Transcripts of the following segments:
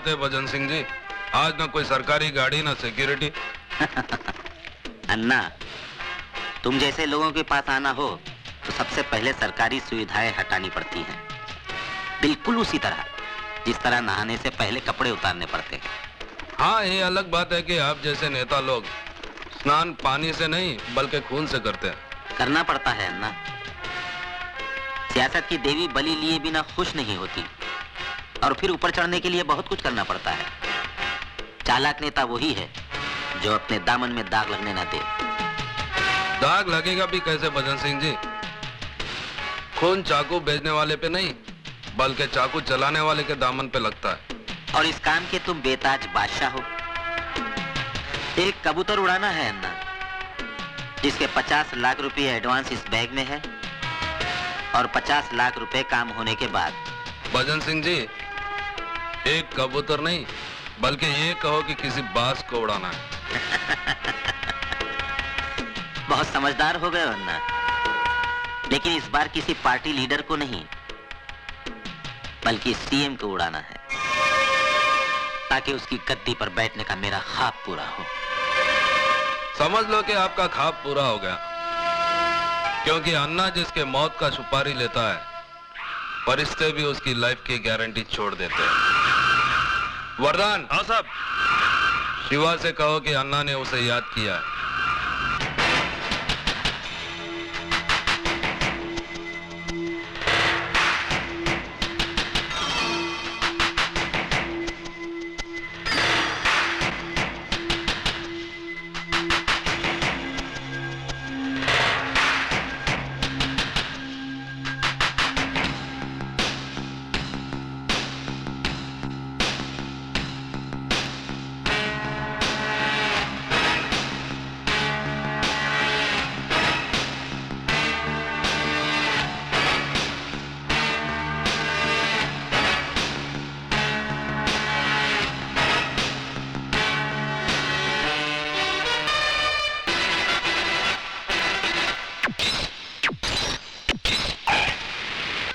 है भजन सिंह जी, आज ना कोई सरकारी गाड़ी ना सिक्योरिटी। अन्ना, तुम जैसे लोगों के पास आना हो तो सबसे पहले सरकारी सुविधाएं हटानी पड़ती हैं, बिल्कुल उसी तरह जिस तरह नहाने से पहले कपड़े उतारने पड़ते हैं। हाँ, ये अलग बात है कि आप जैसे नेता लोग स्नान पानी से नहीं बल्कि खून से करते हैं। करना पड़ता है अन्ना। सियासत की देवी बलि लिए बिना खुश नहीं होती, और फिर ऊपर चढ़ने के लिए बहुत कुछ करना पड़ता है। चालाक नेता वही है जो अपने दामन में दाग लगने ना दे। दाग लगेगा भी कैसे भजन सिंह जी? खून चाकू बेचने वाले पे नहीं बल्कि चाकू चलाने वाले के दामन पे लगता है। और इस काम के तुम बेताज बादशाह हो। एक कबूतर उड़ाना है अन्ना, जिसके 50 लाख रुपए एडवांस इस बैग में है और 50 लाख रुपए काम होने के बाद। भजन सिंह जी, एक कबूतर नहीं बल्कि ये कहो कि किसी बाज को उड़ाना है। बहुत समझदार हो गए अन्ना, लेकिन इस बार किसी पार्टी लीडर को नहीं बल्कि सीएम को उड़ाना है, ताकि उसकी गद्दी पर बैठने का मेरा ख्वाब पूरा हो। समझ लो कि आपका ख्वाब पूरा हो गया, क्योंकि अन्ना जिसके मौत का सुपारी लेता है, फरिश्ते भी उसकी लाइफ की गारंटी छोड़ देते हैं। वरदान। हाँ साहब। शिवा से कहो कि अन्ना ने उसे याद किया है।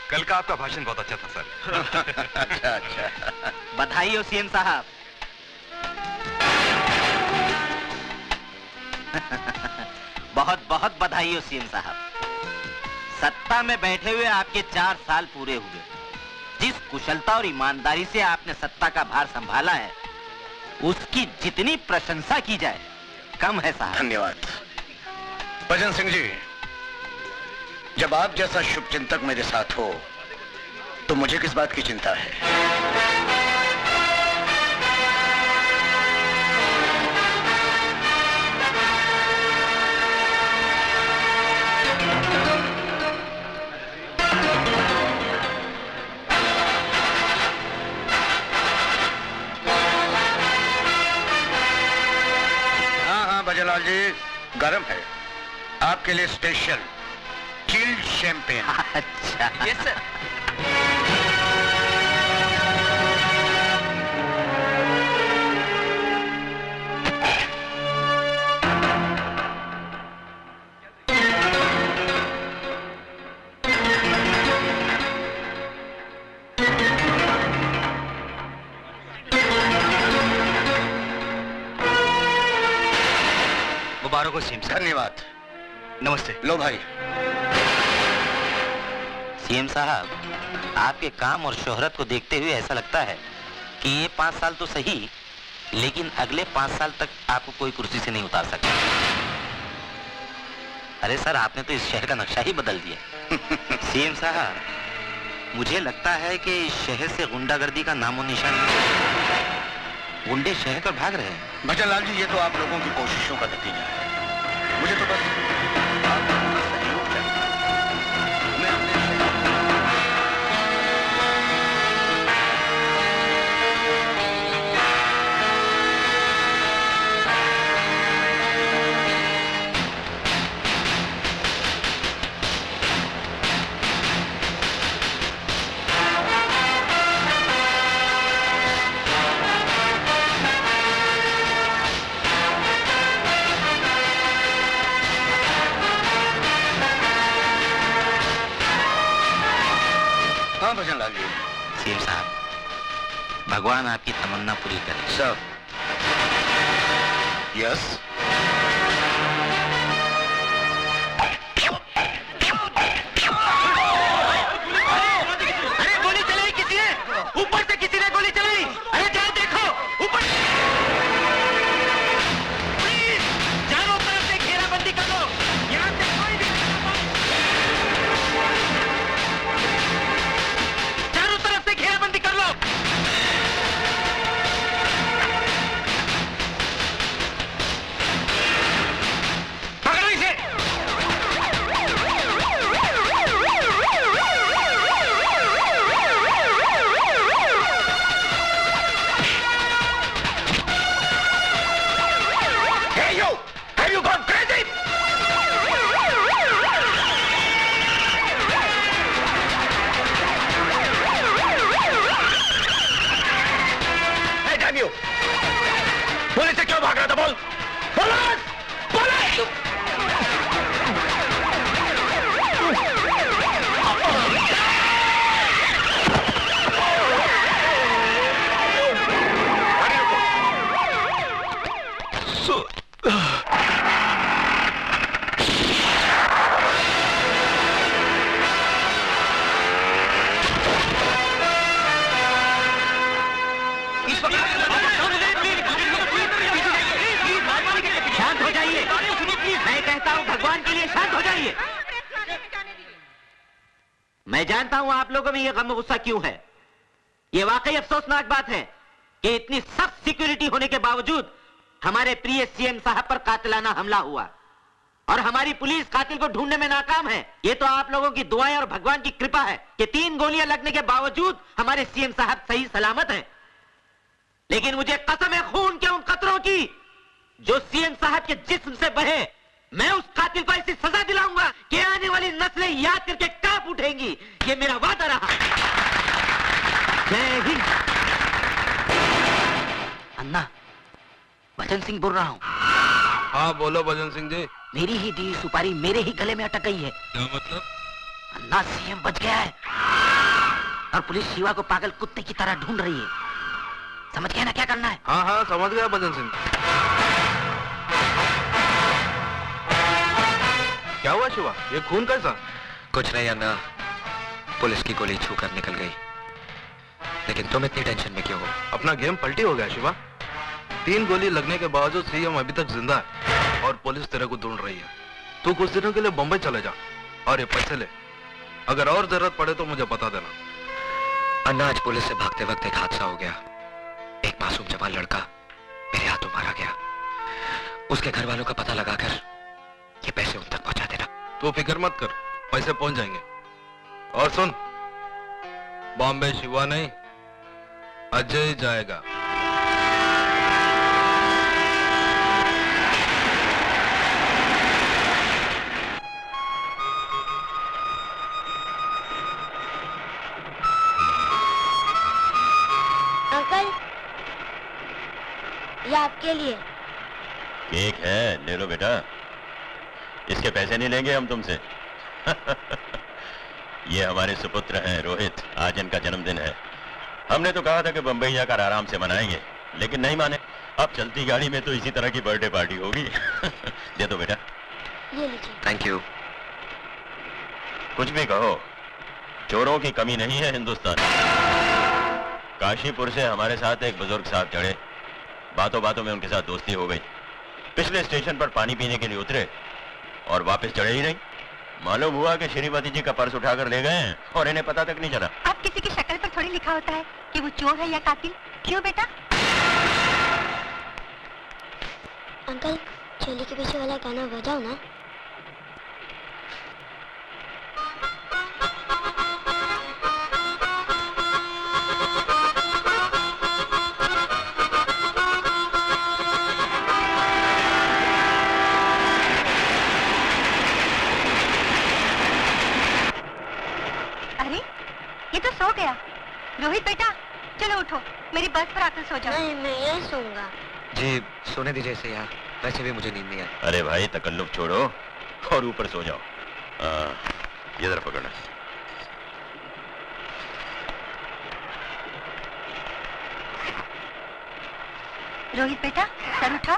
कल का आपका भाषण बहुत अच्छा था सर। अच्छा। बधाई हो सीएम साहब। बहुत बहुत बधाई हो सीएम साहब। सत्ता में बैठे हुए आपके 4 साल पूरे हुए। जिस कुशलता और ईमानदारी से आपने सत्ता का भार संभाला है, उसकी जितनी प्रशंसा की जाए कम है साहब। धन्यवाद भजन सिंह जी। जब आप जैसा शुभ चिंतक मेरे साथ हो तो मुझे किस बात की चिंता है? हाँ भजनलाल जी, गरम है आपके लिए स्पेशल चिल्ड शैंपेन। अच्छा। Yes sir. मुबारक हो सीएम साहब। धन्यवाद। नमस्ते। लो भाई। सीएम साहब, आपके काम और शोहरत को देखते हुए ऐसा लगता है कि ये 5 साल तो सही, लेकिन अगले 5 साल तक आपको कोई कुर्सी से नहीं उतार सकता। अरे सर, आपने तो इस शहर का नक्शा ही बदल दिया। सीएम साहब, मुझे लगता है कि इस शहर से गुंडागर्दी का नामो निशान नहीं। गुंडे शहर पर भाग रहे हैं। भजनलाल जी, ये तो आप लोगों की कोशिशों का नतीजा है। मुझे तो बस आप लोगों का सहयोग चाहिए। मैं अपने भगवान आपकी तमन्ना पूरी करे। Sir, yes. अरे गोली चलाई किसी ने, ऊपर से किसी ने गोली चलाई। अरे जाओ देखो ऊपर। प्लीज चारों तरफ से घेराबंदी कर लो, यहाँ से कोई भी चारों तरफ से घेराबंदी कर लो। पकड़ो इसे। Hey you! Have you gone crazy? Hey damn you! Police से क्यों भाग रहा था बोल? पुलिस! पुलिस! शांत हो जाइए। मैं कहता हूँ भगवान के लिए शांत हो जाइए। मैं जानता हूँ आप लोगों में ये गम गुस्सा क्यों है। ये वाकई अफसोसनाक बात है कि इतनी सख्त सिक्योरिटी होने के बावजूद हमारे प्रिय सीएम साहब पर कातिलाना हमला हुआ और हमारी पुलिस कातिल को ढूंढने में नाकाम है। ये तो आप लोगों की दुआएं और भगवान की कृपा है कि 3 गोलियां लगने के बावजूद हमारे सीएम साहब सही सलामत हैं। लेकिन मुझे कसम है खून के उन कतरों की जो सीएम साहब के जिस्म से बहे। मैं उस कातिल को ऐसी सजा दिलाऊंगा कि आने वाली नस्लें याद करके कांप उठेंगी। ये मेरा वादा रहा। जय हिंद। अन्ना, भजन सिंह बोल रहा हूँ। हाँ बोलो भजन सिंह जी। मेरी ही दी सुपारी मेरे ही गले में अटक गई है। क्या मतलब? अन्ना, सीएम बच गया है और पुलिस शिवा को पागल कुत्ते की तरह ढूंढ रही है। समझ गया ना क्या करना है? हाँ हाँ समझ गया भजन सिंह। क्या हुआ शिवा? ये खून कैसा? कुछ नहीं अन्ना, पुलिस की गोली छू कर निकल गई। लेकिन तुम इतनी टेंशन में क्यों हो? अपना गेम पलटी हो गया शिवा। 3 गोली लगने के बावजूद सीएम अभी तक जिंदा है और पुलिस तेरे को ढूंढ रही है। तू कुछ दिनों के लिए बम्बई चले जा और ये पैसे ले। अगर और जरूरत पड़े तो मुझे बता देना। अन्ना, आज पुलिस से भागते वक्त एक हादसा हो गया। एक मासूम जवान लड़का मेरे हाथों मारा गया। उसके घर वालों का पता लगाकर ये पैसे उन तक पहुंचा देना। तू फिक्र मत कर, पैसे पहुंच जाएंगे। और सुन, बॉम्बे शिवा नहीं, अजय जाएगा। अंकल, ये आपके लिए। केक है, ले लो बेटा। इसके पैसे नहीं लेंगे हम तुमसे। ये हमारे सुपुत्र हैं रोहित, आज इनका जन्मदिन है। हमने तो कहा था कि बंबई जाकर आराम से मनाएंगे, लेकिन नहीं माने। अब चलती गाड़ी में तो इसी तरह की बर्थडे पार्टी होगी। दे दो बेटा। ये लीजिए। Thank you. कुछ भी कहो, चोरों की कमी नहीं है हिंदुस्तान। काशीपुर से हमारे साथ एक बुजुर्ग साहब चढ़े, बातों बातों में उनके साथ दोस्ती हो गई। पिछले स्टेशन पर पानी पीने के लिए उतरे और वापस चढ़े ही नहीं। मालूम हुआ कि श्रीमती जी का पर्स उठाकर ले गए हैं और इन्हें पता तक नहीं चला। अब किसी की शक्ल पर थोड़ी लिखा होता है कि वो चोर है या कातिल। क्यों बेटा? अंकल, चोली के पीछे वाला गाना बजाओ ना। अरे ये तो सो गया। रोहित बेटा चलो उठो, मेरी बस पर आकर सो जाओ। नहीं, मैं यही सोऊंगा। जी सोने दीजिए इसे यार, वैसे भी मुझे नींद नहीं आई। अरे भाई तकल्लुफ छोड़ो और ऊपर सो जाओ। ये जरा पकड़ना। रोहित बेटा सर उठाओ।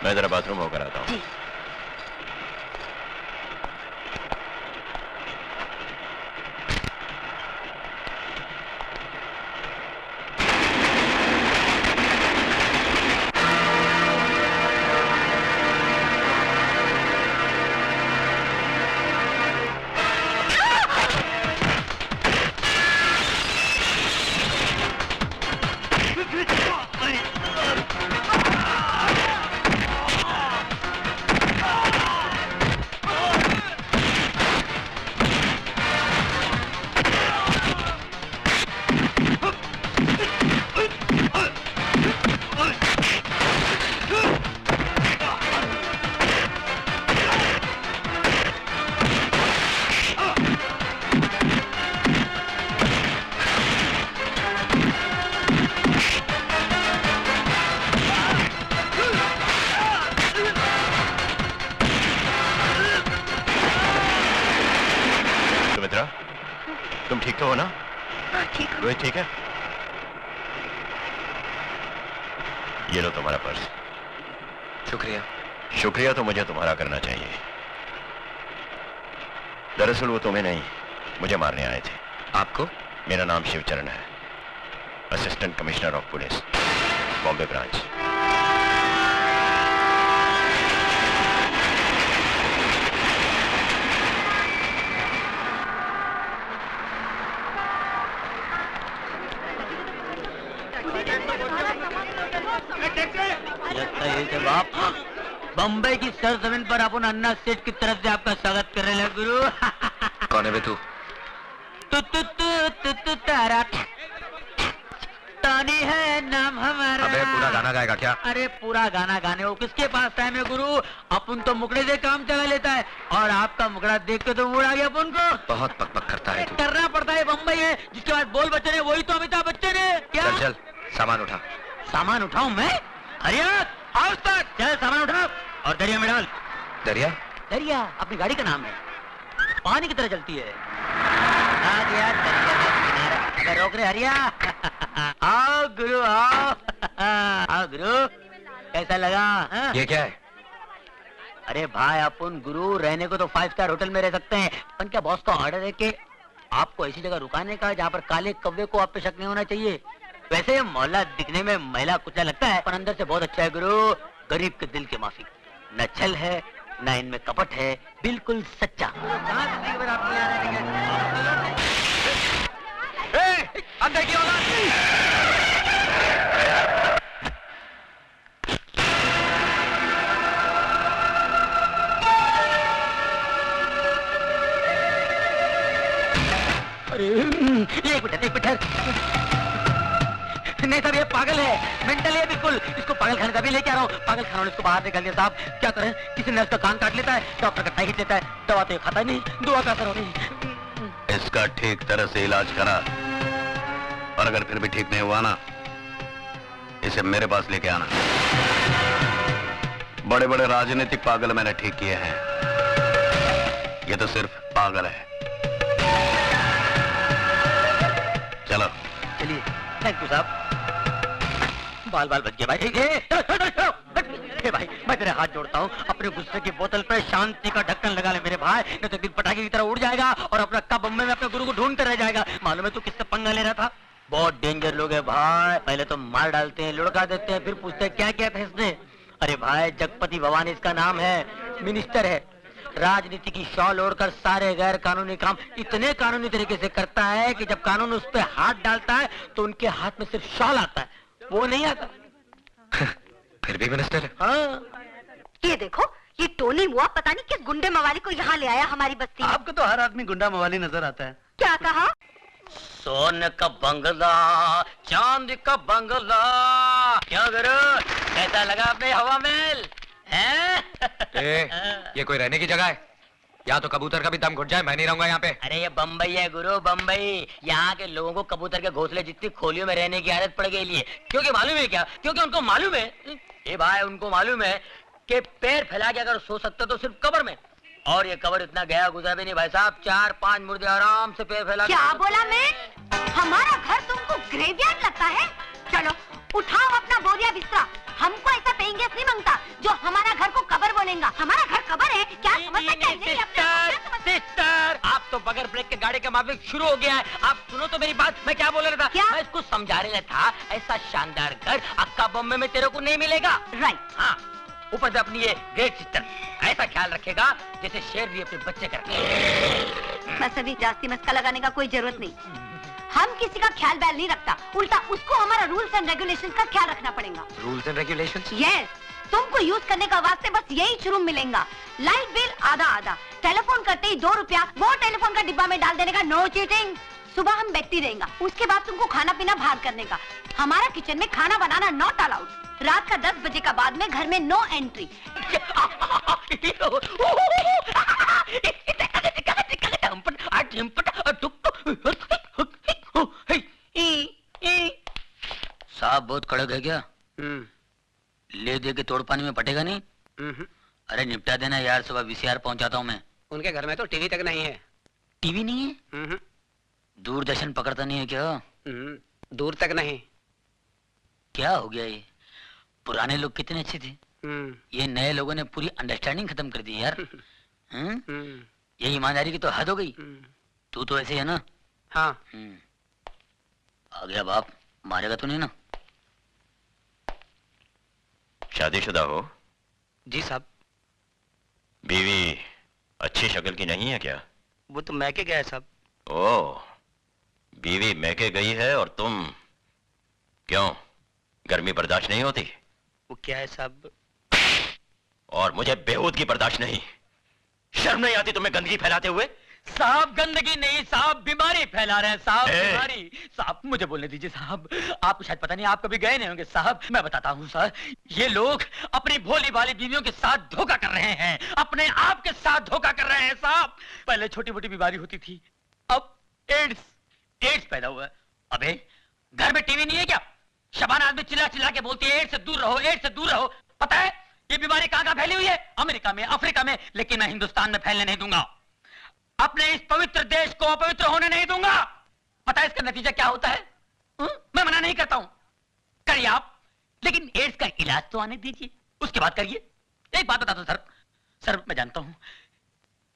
मैं जरा बाथरूम होकर आता हूँ। जी। तुम ठीक तो हो ना? हाँ ठीक हूँ। रोहित ठीक है? ये लो तुम्हारा पर्स। शुक्रिया। शुक्रिया तो मुझे तुम्हारा करना चाहिए। दरअसल वो तुम्हें नहीं, मुझे मारने आए थे। आपको? मेरा नाम शिवचरण है, assistant commissioner of police, Bombay branch. बाप बम्बई की सरजमीन पर अपन अन्ना सेठ की तरफ से आपका स्वागत कर रहे हैं गुरु। कौन है बे तू? तारा तानी है नाम हमारा। अबे पूरा गाना गाएगा क्या? अरे पूरा गाना गाने हो किसके पास टाइम है गुरु? अपन तो मुकड़े से काम चला लेता है और आपका मुकड़ा देख के तो मूड आ गया अपन को। बहुत पकपक करता है तू। करना पड़ता है, बम्बई है जिसके बाद बोल बच्चन है वही तो अमिताभ बच्चन है क्या? चल चल सामान उठा। सामान उठाऊं मैं? हरिया आओ तक चल सामान उठा और दरिया में डाल। दरिया? दरिया अपनी गाड़ी का नाम है, पानी की तरह चलती है। आ गया दरिया का किनारा। अगर रोक रहे हरिया आओ गुरु आओ। आओ गुरु कैसा लगा? हाँ? ये क्या है? अरे भाई अपन गुरु रहने को तो 5 स्टार होटल में रह सकते हैं, पर क्या बॉस का ऑर्डर है कि आपको ऐसी जगह रुकाने का जहाँ पर काले कव्वे को आप पे शक नहीं होना चाहिए। वैसे मोहल्ला दिखने में महिला कुचला लगता है पर अंदर से बहुत अच्छा है गुरु। गरीब के दिल के माफी, न छल है न इनमें कपट है, बिल्कुल सच्चा। अंदर की औलाद! अरे एक मिनट नहीं साहब ये पागल है, मेंटल है बिल्कुल। इसको पागल खाने का भी लेके आ रहा हूँ। पागल खाना इसको बाहर निकाल दिया साहब। क्या करें? किसी नर्स का कान काट लेता है, डॉक्टर का टाइट लेता है, दवा तो खाता नहीं, दुआ का असर हो रही। इसका ठीक तरह से इलाज करा और अगर फिर भी ठीक नहीं हुआ ना, इसे मेरे पास लेके आना। बड़े बड़े राजनीतिक पागल मैंने ठीक किए हैं, ये तो सिर्फ पागल है। चलो चलिए थैंक यू साहब। बाल बाल बच गए भाई। हे भाई मैं तेरे हाथ जोड़ता हूँ, अपने गुस्से की बोतल पे शांति का ढक्कन लगा ले मेरे भाई, नहीं तो दिल पटाखे की तरह उड़ जाएगा और अपना कब बम्बई में अपने गुरु को ढूंढते रह जाएगा। मालूम है तू किससे पंगा ले रहा था? बहुत डेंजर लोग है भाई, पहले तो मार डालते हैं, लुढ़का देते हैं, फिर पूछते हैं क्या किया था इसने। अरे भाई जगपति भवानी इसका नाम है, मिनिस्टर है, राजनीति की शॉल ओढ़कर सारे गैर कानूनी काम इतने कानूनी तरीके से करता है कि जब कानून उस पर हाथ डालता है तो उनके हाथ में सिर्फ शॉल आता है, वो नहीं आता। फिर भी मिनिस्टर है। हाँ। ये देखो ये टोनी मुआ पता नहीं किस गुंडे मवाली को यहाँ ले आया हमारी बस्ती में। आपको तो हर आदमी गुंडा मवाली नजर आता है। क्या कहा? सोने का बंगला, चांदी का बंगला, क्या करो? कैसा लगा अपने हवा महल? ये कोई रहने की जगह है? या तो कबूतर का भी दम घुट जाए, मैं नहीं रहूंगा यहाँ पे। अरे ये बम्बई है गुरु, बम्बई। यहाँ के लोगों को कबूतर के घोंसले जितनी खोलियों में रहने की आदत पड़ गई है। क्योंकि मालूम है क्या? क्योंकि उनको मालूम है, ये भाई उनको मालूम है कि पैर फैला के अगर सो सकते तो सिर्फ कब्र में, और ये कब्र इतना गया गुजरा भी नहीं भाई साहब। 4-5 मुर्दे आराम से पैर फैला। क्या बोला मैं? हमारा घर तुमको ग्रेवयार्ड लगता है? चलो उठाओ अपना बोरिया बिस्तरा। हमको ऐसा पेंगे नहीं मांगता जो हमारा घर को कबर बोलेगा। हमारा घर कबर है क्या? समझते क्या? सिस्टर, आप तो बगैर ब्रेक के गाड़ी का माफिक शुरू हो गया है। आप सुनो तो मेरी बात, मैं क्या बोल रहा था? क्या? मैं इसको समझा रहा था, ऐसा शानदार घर अक्का बॉम्बे में तेरे को नहीं मिलेगा। राइट। हाँ, ऊपर से अपनी ये ग्रेट सिस्टर ऐसा ख्याल रखेगा जैसे शेर भी अपने बच्चे का रखे। बस अभी जास्ती मस्का लगाने का कोई जरूरत नहीं। हम किसी का ख्याल बैल नहीं रखता, उल्टा उसको हमारा रूल्स एंड रेगुलेशंस का ख्याल रखना पड़ेगा। Rules and regulations? यस, तुमको यूज करने का वास्ते बस यही शुरू मिलेगा। लाइट बिल आधा आधा, टेलीफोन करते ही 2 रुपया वो टेलीफोन का डिब्बा में डाल देने का, नो चीटिंग। सुबह हम बैठती रहेगा, उसके बाद तुमको खाना पीना बाहर करने का। हमारा किचन में खाना बनाना नॉट अलाउड। रात का 10 बजे का बाद में घर में नो एंट्री। साहब बहुत कड़क है क्या? ले दे के तोड़ पानी में पटेगा नहीं? अरे निपटा देना यार, सुबह VCR पहुंचाता हूँ मैं। उनके घर में तो टीवी तक नहीं है। टीवी नहीं है? दूरदर्शन पकड़ता नहीं है क्या? दूर तक नहीं। क्या हो गया ये? पुराने लोग कितने अच्छे थे, ये नए लोगों ने पूरी अंडरस्टैंडिंग खत्म कर दी यार। ये ईमानदारी की तो हद हो गई। तू तो ऐसे है ना? हाँ। आ गया बाप, मारेगा तो नहीं ना? शादीशुदा हो? जी साहब। बीवी अच्छी शक्ल की नहीं है क्या? वो तो मैके गया है साहब। ओह, बीवी मैके गई है और तुम क्यों, गर्मी बर्दाश्त नहीं होती? वो क्या है साहब? और मुझे बेहूदगी बर्दाश्त नहीं। शर्म नहीं आती तुम्हें गंदगी फैलाते हुए? साहब गंदगी नहीं साहब, बीमारी फैला रहे हैं साहब, ए! बीमारी। साहब मुझे बोलने दीजिए साहब, आप शायद पता नहीं, आप कभी गए नहीं होंगे साहब। मैं बताता हूँ सर, ये लोग अपनी भोली भाली बीवियों के साथ धोखा कर रहे हैं, अपने आप के साथ धोखा कर रहे हैं साहब। पहले छोटी मोटी बीमारी होती थी, अब एड्स पैदा हुआ है। अबे घर में टीवी नहीं है क्या? शबाना आदमी चिल्ला चिल्ला के बोलती है एड्स से दूर रहो, एड्स से दूर रहो। पता है ये बीमारी कहाँ कहाँ फैली हुई है? अमेरिका में, अफ्रीका में, लेकिन मैं हिंदुस्तान में फैलने नहीं दूंगा। अपने इस पवित्र देश को अपवित्र होने नहीं दूंगा। पता है इसका नतीजा क्या होता है? मैं मना नहीं करता हूं, करिए आप, लेकिन एड्स का इलाज तो आने दीजिए, उसके बाद करिए। एक बात बता दो सर, मैं जानता हूं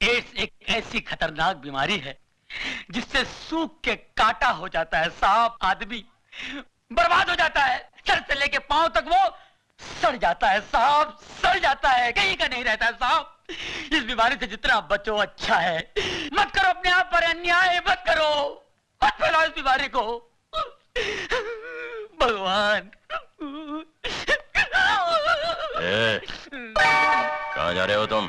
एड्स एक ऐसी खतरनाक बीमारी है जिससे सूख के काटा हो जाता है साहब, आदमी बर्बाद हो जाता है, सर से लेके पांव तक वो सड़ जाता है साहब, सड़ जाता है, कहीं का नहीं रहता है साहब। इस बीमारी से जितना बचो अच्छा है। मत करो अपने आप पर अन्याय, मत करो, मत फैलाओ इस बीमारी को। भगवान। कहाँ जा रहे हो तुम?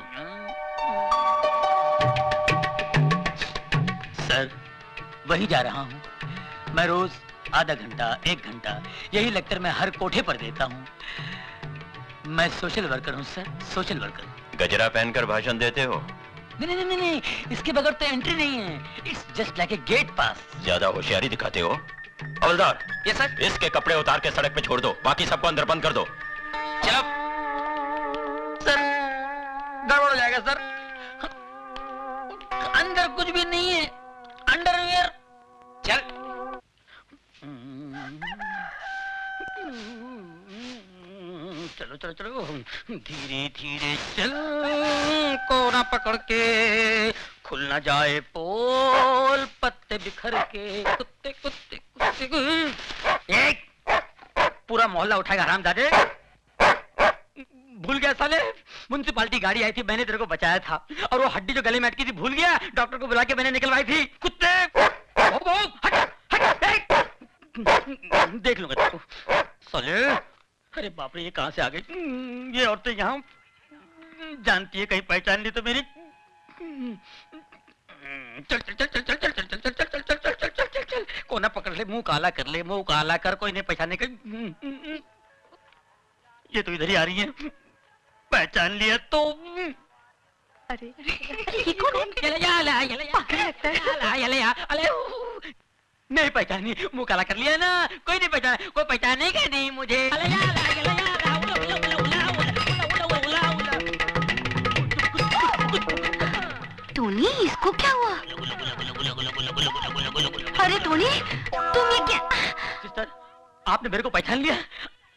सर वही जा रहा हूँ। मैं रोज आधा घंटा 1 घंटा यही लेक्चर मैं हर कोठे पर देता हूँ। मैं सोशल वर्कर हूँ सर, सोशल वर्कर। गजरा पहनकर भाषण देते हो? नहीं, इसके बगैर तो एंट्री नहीं है। It's just like a gate pass. ज्यादा होशियारी दिखाते हो। हवलदार, ये सर। इसके कपड़े उतार के सड़क पे छोड़ दो, बाकी सबको अंदर बंद कर दो। चलो सर गड़बड़ हो जाएगा सर। अंदर कुछ भी नहीं है, अंडरवियर। चल चलो धीरे धीरे चल, कोना पकड़ के खुल ना जाए पोल, पत्ते बिखर के कुत्ते कुत्ते कुत्ते। एक पूरा मोहल्ला उठाएगा हरामजादे। भूल गया साले, म्युनिसिपालिटी गाड़ी आई थी, मैंने तेरे को बचाया था, और वो हड्डी जो गले में अटकी थी भूल गया, डॉक्टर को बुला के मैंने निकलवाई थी। कुत्ते देख लूंगा तेरे को साले। अरे बाप रे, ये कहां से आ गई? ये औरतें यहाँ जानती है, कहीं पहचान ली तो मेरी। चल चल चल चल चल चल चल चल चल चल चल चल चल चल चल चल चल, कोना पकड़ ले, मुंह काला कर ले, मुंह काला कर, कोई नहीं पहचाने का। ये तो इधर ही आ रही है, पहचान लिया तो। अरे ये कौन है? नहीं पहचानी, मुंह काला कर लिया ना, कोई नहीं पहचाना, कोई पहचानेगा नहीं मुझे। टोनी, इसको क्या हुआ? अरे टोनी, तुम ये क्या? सिस्टर, आपने मेरे को पहचान लिया?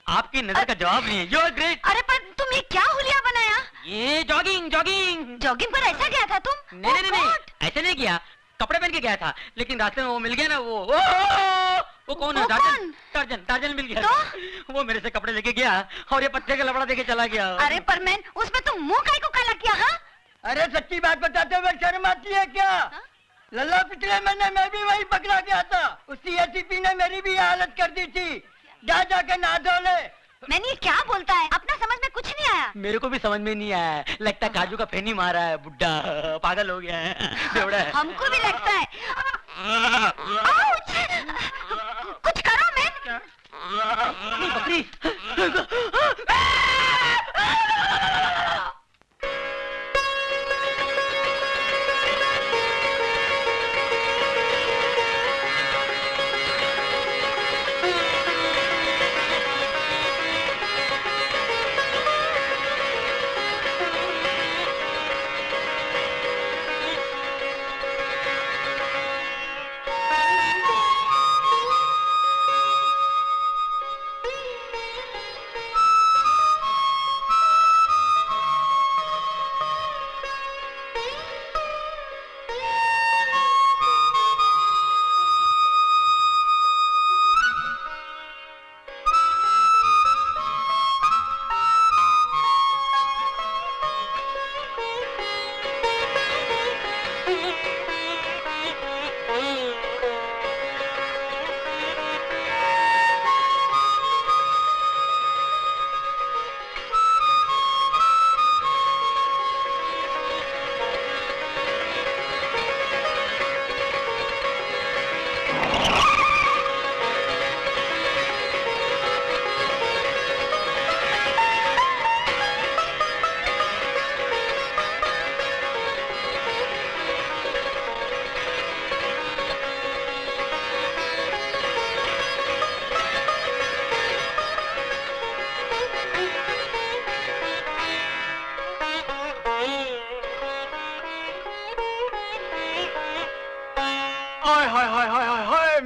आपकी नजर का जवाब नहीं है। You are great. अरे पर तुम ये क्या हुलिया बनाया? ये जॉगिंग जॉगिगिंग। जॉगिंग पर ऐसा गया था तुम? नहीं नहीं नहीं, ऐसे नहीं किया, कपड़े पहन के गया था, लेकिन रास्ते में वो मिल गया ना, वो कौन है? टार्जन। टार्जन, टार्जन मिल गया तो? वो मेरे से कपड़े लेके गया और ये पत्ते का लफड़ा देके चला गया। अरे पर मैन, उसमें तुम मुंह काहे को काला किया? हाँ? अरे सच्ची बात बताते हुए शर्म आती है क्या? लल्ला पिछले महीने मैं भी वही पकड़ा गया था। उसी एसीपी ने मेरी भी हालत कर दी थी। जा जाके नहा धो ले। मैंने ये क्या बोलता है? अपना समझ में कुछ नहीं आया। मेरे को भी समझ में नहीं आया, लगता है काजू का फेनी मारा है, बुड्ढा पागल हो गया है, बेवड़ा है। हमको भी लगता है। आउच! कुछ करो मैन। बकरी।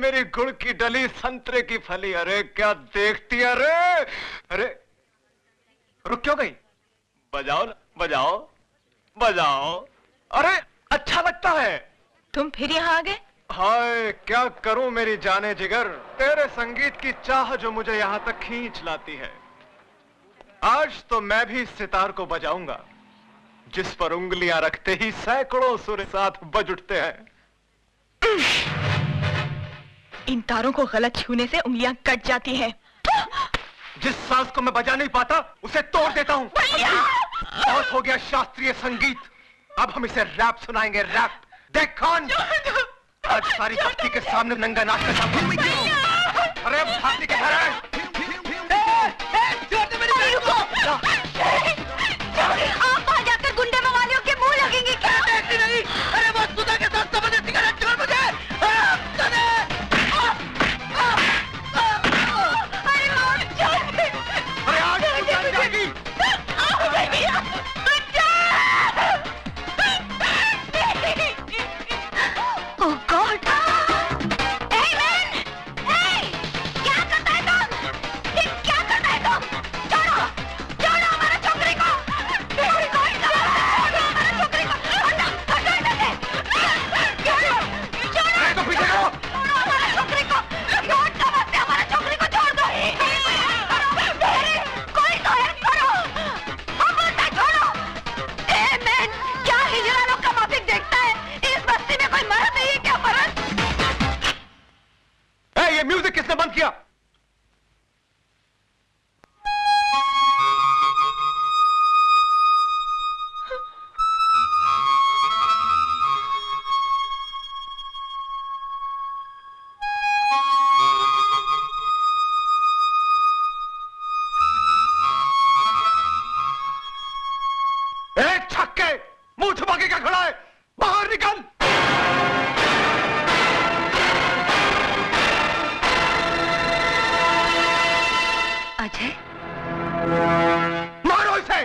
मेरी गुड़ की डली, संतरे की फली, अरे क्या देखती है? अरे अरे रुक क्यों गई? बजाओ ना, बजाओ बजाओ। अरे अच्छा लगता है। तुम फिर यहाँ आ गए? हाय क्या करूं मेरी जाने जिगर, तेरे संगीत की चाह जो मुझे यहाँ तक खींच लाती है। आज तो मैं भी सितार को बजाऊंगा, जिस पर उंगलियां रखते ही सैकड़ों सुर साथ बज उठते हैं। इन तारों को गलत छूने से उंगलियां कट जाती हैं। जिस सांस को मैं बजा नहीं पाता उसे तोड़ देता हूँ। बहुत हो गया शास्त्रीय संगीत, अब हम इसे रैप सुनाएंगे, रैप। देख कौन आज सारी बस्ती के सामने नंगा नाच का सामने। अरे अब भागती के घर है। आप वहाँ जाकर गुंडे मवालियों के मुंह लगेंगे क्या? नहीं, अरे वो सुधा के साथ जबरदस्ती सिगरेट छोड़ मुझे। अरे आज जाएगी। Oh God! Hey man! Hey! क्या करता है तुम? ये क्या करता है तुम? छोड़ो! छोड़ो हमारे छोकरी को! छोड़ो हमारे छोकरी को! हटो! हटो इधर से! छोड़ो! छोड़ो! तो पीछे करो! छोड़ो हमारे छोकरी को! क्यों समझते हमारे छोकरी को? छोड़ दो! कोई तो हेल्प करो! हम बोलते छोड़ो! Hey man! क्या हिजड़ा लोग का माफिक देखता है? इस बस्ती में कोई मर्द नहीं है क्या? मर्द? ये म्यूजिक किसने बंद किया? छक्के, मुंह छुपा के क्या खड़ा है? बाहर निकल! अजय? मारो इसे!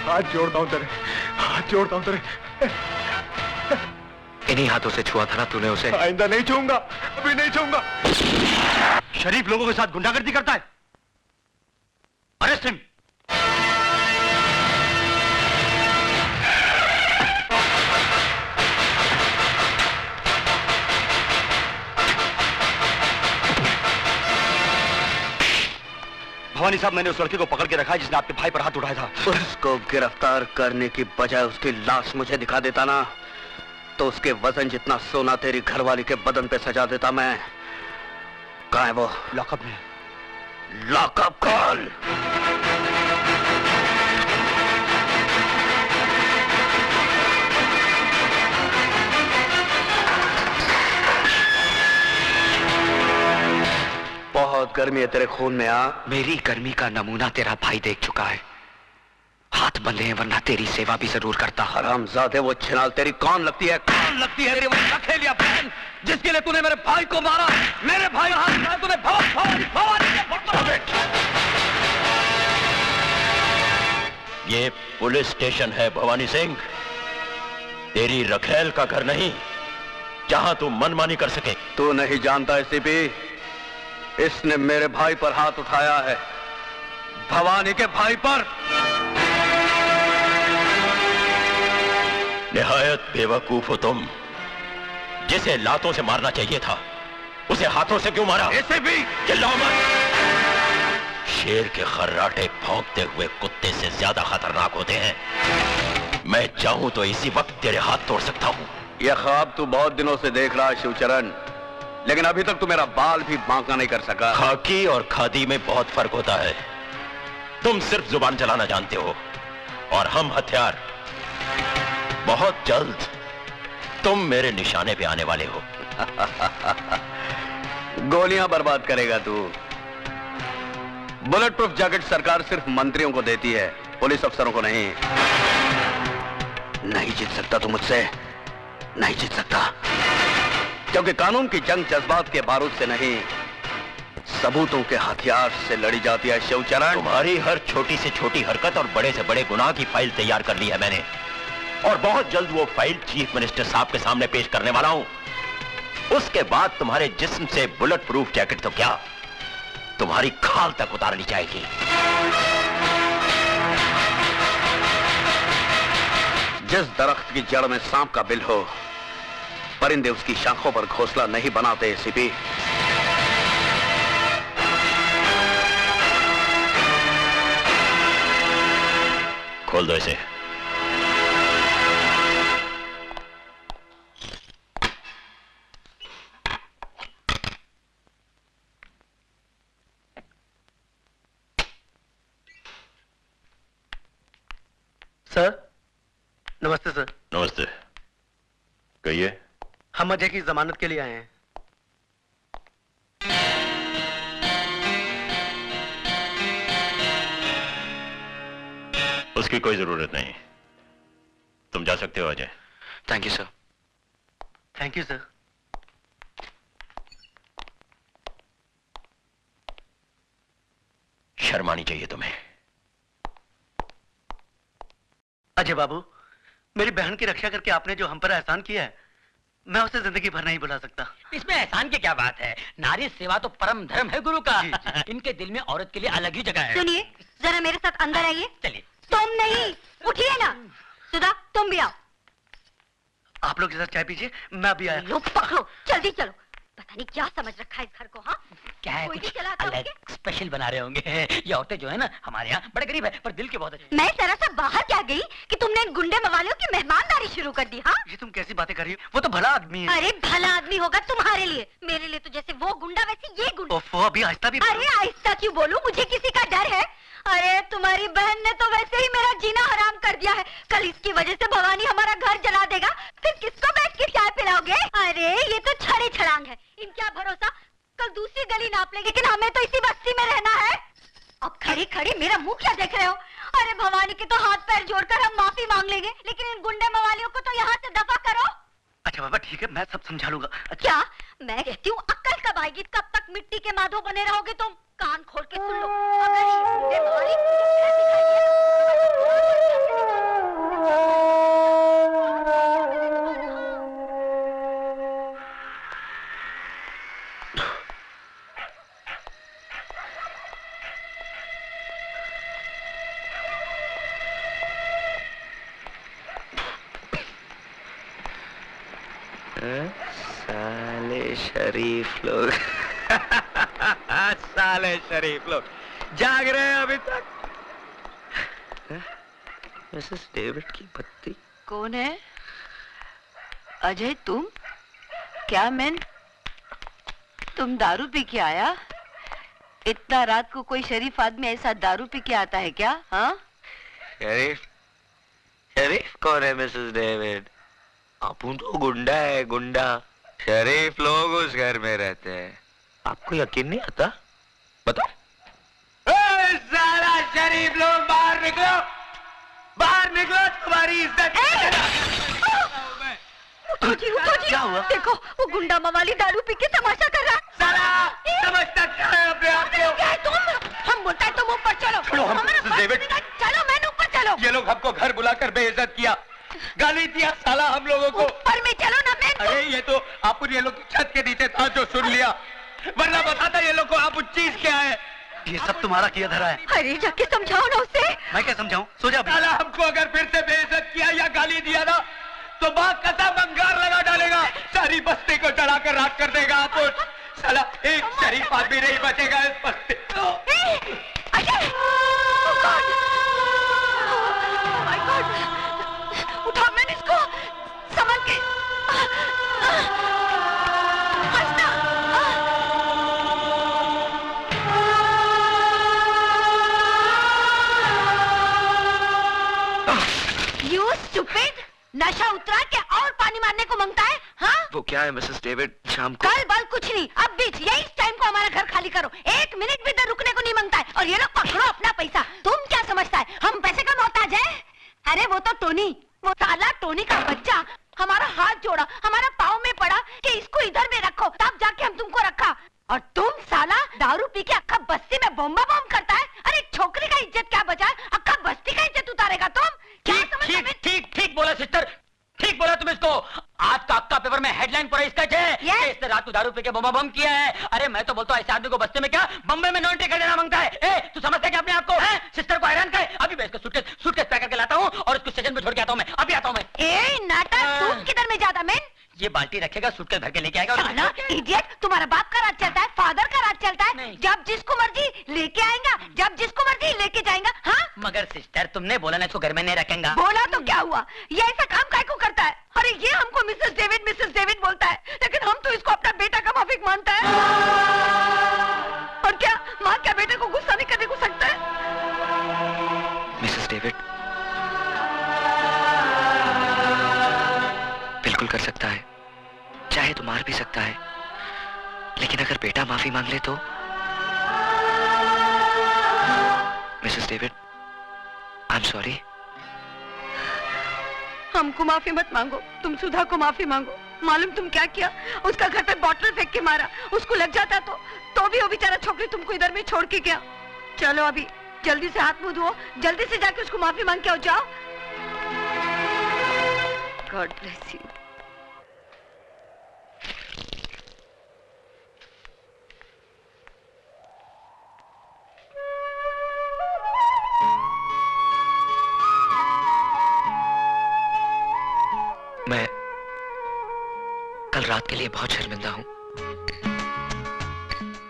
हाथ जोड़ता हूँ तेरे, हाथ जोड़ता हूँ तेरे। इन्हीं हाथों से छुआ था ना तूने उसे? आइंदा नहीं छूऊंगा, अभी नहीं छूऊंगा। शरीफ लोगों के साथ गुंडागर्दी करता है। Arrest him. भवानी साहब, मैंने उस लड़के को पकड़ के रखा है जिसने आपके भाई पर हाथ उठाया था। उसको गिरफ्तार करने की बजाय उसकी लाश मुझे दिखा देता ना, तो उसके वजन जितना सोना तेरी घरवाली के बदन पे सजा देता मैं। कहाँ है वो? लॉकअप में। Lockup call. बहुत गर्मी है तेरे खून में। आ, मेरी गर्मी का नमूना तेरा भाई देख चुका है। हाथ बंधे हैं वरना तेरी सेवा भी जरूर करता। हरामजादे, वो छिनाल तेरी कौन लगती है? कौन लगती है तेरी वो रखेलिया बहन जिसके लिए तूने मेरे भाई को मारा? मेरे भाई का हाथ उठाया तूने। भवानी ये पुलिस स्टेशन है भवानी सिंह, तेरी रखेल का घर नहीं जहां तू मनमानी कर सके। तू नहीं जानता एसीपी, इसने मेरे भाई पर हाथ उठाया है, भवानी के भाई पर। निहायत बेवकूफ हो तुम। जिसे लातों से मारना चाहिए था उसे हाथों से क्यों मारा? एसीपी चिल्लाओ मत। शेर के खर्राटे भौंकते हुए कुत्ते से ज्यादा खतरनाक होते हैं। मैं चाहूं तो इसी वक्त तेरे हाथ तोड़ सकता हूं। यह ख्वाब तू बहुत दिनों से देख रहा है शिवचरण, लेकिन अभी तक तू मेरा बाल भी बांका नहीं कर सका। खाकी और खादी में बहुत फर्क होता है। तुम सिर्फ जुबान चलाना जानते हो और हम हथियार। बहुत जल्द तुम मेरे निशाने पे आने वाले हो। गोलियां बर्बाद करेगा तू। बुलेट प्रूफ जैकेट सरकार सिर्फ मंत्रियों को देती है, पुलिस अफसरों को नहीं। नहीं जीत सकता तू मुझसे, नहीं जीत सकता, क्योंकि कानून की जंग जज्बात के बारूद से नहीं, सबूतों के हथियार से लड़ी जाती है शिवचरण। तुम्हारी हर छोटी से छोटी हरकत और बड़े से बड़े गुनाह की फाइल तैयार कर ली है मैंने, और बहुत जल्द वो फाइल चीफ मिनिस्टर साहब के सामने पेश करने वाला हूं। उसके बाद तुम्हारे जिस्म से बुलेट प्रूफ जैकेट तो क्या, तुम्हारी खाल तक उतार ली जाएगी। जिस दरख्त की जड़ में सांप का बिल हो, परिंदे उसकी शाखों पर घोंसला नहीं बनाते एसीपी। खोल दो इसे। सर नमस्ते। सर नमस्ते, कहिए। हम अजय की जमानत के लिए आए हैं। उसकी कोई जरूरत नहीं, तुम जा सकते हो Ajay. Thank you sir. Thank you sir. शर्म आनी चाहिए तुम्हें। अजय बाबू, मेरी बहन की रक्षा करके आपने जो हम पर एहसान किया है, मैं उसे जिंदगी भर नहीं भुला सकता। इसमें एहसान की क्या बात है? नारी सेवा तो परम धर्म है गुरु का। जी, जी। इनके दिल में औरत के लिए अलग ही जगह है। सुनिए, जरा मेरे साथ अंदर आइए। चलिए। तुम नहीं, उठिए ना। सुधा, तुम भी आओ। आप लोग के साथ चाय पीजिए, मैं अभी आया। लो पकड़ो, जल्दी चलो। पता नहीं क्या समझ रखा है इस घर को। हाँ, क्या है, कोई कुछ भी चलाता अलग होंगे। स्पेशल बना रहे होंगे। ये औरतें जो है ना हमारे यहाँ बड़े गरीब है, पर दिल के बहुत अच्छे। मैं जरा सा बाहर क्या गई कि तुमने इन गुंडे मवालियों की मेहमानदारी शुरू कर दी। हाँ, ये तुम कैसी बातें कर रही हो? वो तो भला आदमी है। अरे भला आदमी होगा तुम्हारे लिए, मेरे लिए तो जैसे वो गुंडा वैसे ये गुंडा। ओफो, अभी आहिस्ता भी। अरे आहिस्ता क्यों बोलूं, मुझे किसी का डर है? अरे तुम्हारी बहन ने तो वैसे ही मेरा जीना हराम कर दिया है। कल इसकी वजह से भवानी हमारा घर जला देगा, फिर किसको बैठ के चाय पिलाओगे? अरे ये तो छड़ी छड़ांग है, इनका भरोसा। कल दूसरी गली नाप लेंगे, लेकिन हमें तो इसी बस्ती में रहना है। अब खड़ी खड़ी मेरा मुंह क्या देख रहे हो? अरे भवानी के तो हाथ पैर जोड़कर हम माफी मांग लेंगे, लेकिन इन गुंडे मवालियों को तो यहाँ से दफा करो। अच्छा बाबा ठीक है, मैं सब समझा लूंगा। क्या मैं कहती हूँ अक्ल कब आएगी? कब तक मिट्टी के माधो बने रहोगे तुम? कान खोल के सुन लो, अगर ये गुंडे मवाली मुझे फिर दिखाई दिए, साले शरीफ लोग साले शरीफ लोग जाग रहे हैं अभी तक। मिसेस डेविड की पत्नी कौन है? अजय तुम? क्या मैन, तुम दारू पी के आया? इतना रात को कोई शरीफ आदमी ऐसा दारू पी के आता है क्या? हाँ? शरीफ शरीफ कौन है मिसेस डेविड? अपुन तो गुंडा है, गुंडा। शरीफ लोग उस घर में रहते हैं। आपको यकीन नहीं आता? बताओ। सारा शरीफ लोग बाहर निकलो, बाहर निकलो, तुम्हारी इज्जत। उठो जी, क्या हुआ? देखो वो गुंडा मवाली दारू पी के तमाशा कर रहा है। साला समझता क्या है अपने आप को? क्या है तुम? हम बोलता है तुम ऊपर चलो। छोड़ो हम, हमारा मिसेस डेविड। चलो मैंने ऊपर चलो। ये लोग हमको घर बुलाकर बेइज्जत किया, गाली दिया साला हम लोगों को। ऊपर में चलो ना मैन। अरे ये तो आप ये लोग छत के नीचे था जो सुन लिया, वरना बताता ये लोग को आप चीज क्या है। ये सब तुम्हारा किया धरा है। अरे जाके समझाओ ना उसे। मैं क्या समझाऊं? सो जा। साला हमको अगर फिर से बेइज्जत किया या गाली दिया ना तो बात कसम अंगार लगा डालेगा, सारी बस्ती को जलाकर राख कर देगा। आप साला एक शरीफ आदमी नहीं बचेगा इस बस्ती। Ajay! Oh God! Oh my God! उठा मैंने इसको, संभल के। हंसना। You stupid! नशा उतरा के और पानी मारने को मांगता है? हाँ? वो क्या है मिसेस डेविड, शाम को कल बल कुछ नहीं, अब बीच यही टाइम को हमारा घर खाली करो। 1 मिनट भी इधर रुकने को नहीं मांगता है। और ये लोग पकड़ो अपना पैसा। तुम क्या समझता है हम पैसे का मोहताज है? अरे वो तो टोनी, वो साला टोनी का बच्चा हमारा हाथ जोड़ा, हमारा पाँव में पड़ा कि इसको इधर में रखो, तब जाके हम तुमको रखा। और तुम साला दारू पी के अक्का बस्ती में बम्बा बम करता है। अरे छोकरी का इज्जत क्या बचा है, अक्का बस्ती का इज्जत उतारेगा तुम? क्या समझ? ठीक ठीक बोला सिस्टर, ठीक बोला तुम इसको। आज का अक्का पेपर में हेडलाइन पर इसका है कि इसने रात को दारू पी के बम बम किया है। अरे मैं तो बोलता हूँ ऐसे आदमी को बस्ती में क्या बम्बे में नॉन टिकट देना मांगता है। ए तू समझता है क्या अपने आप को? सिस्टर को हैरान करे। अभी मैं इसको सूटकेस पैक करके लाता हूँ और उसको स्टेशन पे छोड़ के आता हूँ। मैं अभी आता हूँ। मैं ए नाटक, तुम किधर में जाता मैन? ये बाल्टी रखेगा, सूटकेस भर के लेके आएगा। साला इडियट, तुम्हारा बाप का राज चलता है, फादर का राज चलता है। जब जिसको मर्जी लेके आएगा, जब जिसको मर्जी लेके जाएगा। हाँ मगर सिस्टर तुमने बोला ना इसको घर में नहीं रखेंगे। बोला तो क्या हुआ? ये ऐसा काम काय को करता है? अरे ये हमको मिसेस डेविड बोलता है, लेकिन हम तो इसको अपना बेटा का माफिक मानता है। और क्या माँ क्या बेटे को गुस्सा नहीं करने को सकता है? मिसेस डेविड बिल्कुल कर सकता है, चाहे तो मार भी सकता है, लेकिन अगर बेटा माफी मांग ले तो? Mrs David I am sorry. हमको माफी मत मांगो, तुम सुधा को माफी मांगो। मालूम तुम क्या किया? उसका घर पे बॉटल फेंक के मारा। उसको लग जाता तो भी वो बेचारा छोकरी तुमको इधर में छोड़ के गया। चलो अभी जल्दी से हाथ मुंह धो, जल्दी से जाके उसको माफी मांग के आओ। जाओ। God bless you. मैं कल रात के लिए बहुत शर्मिंदा हूं।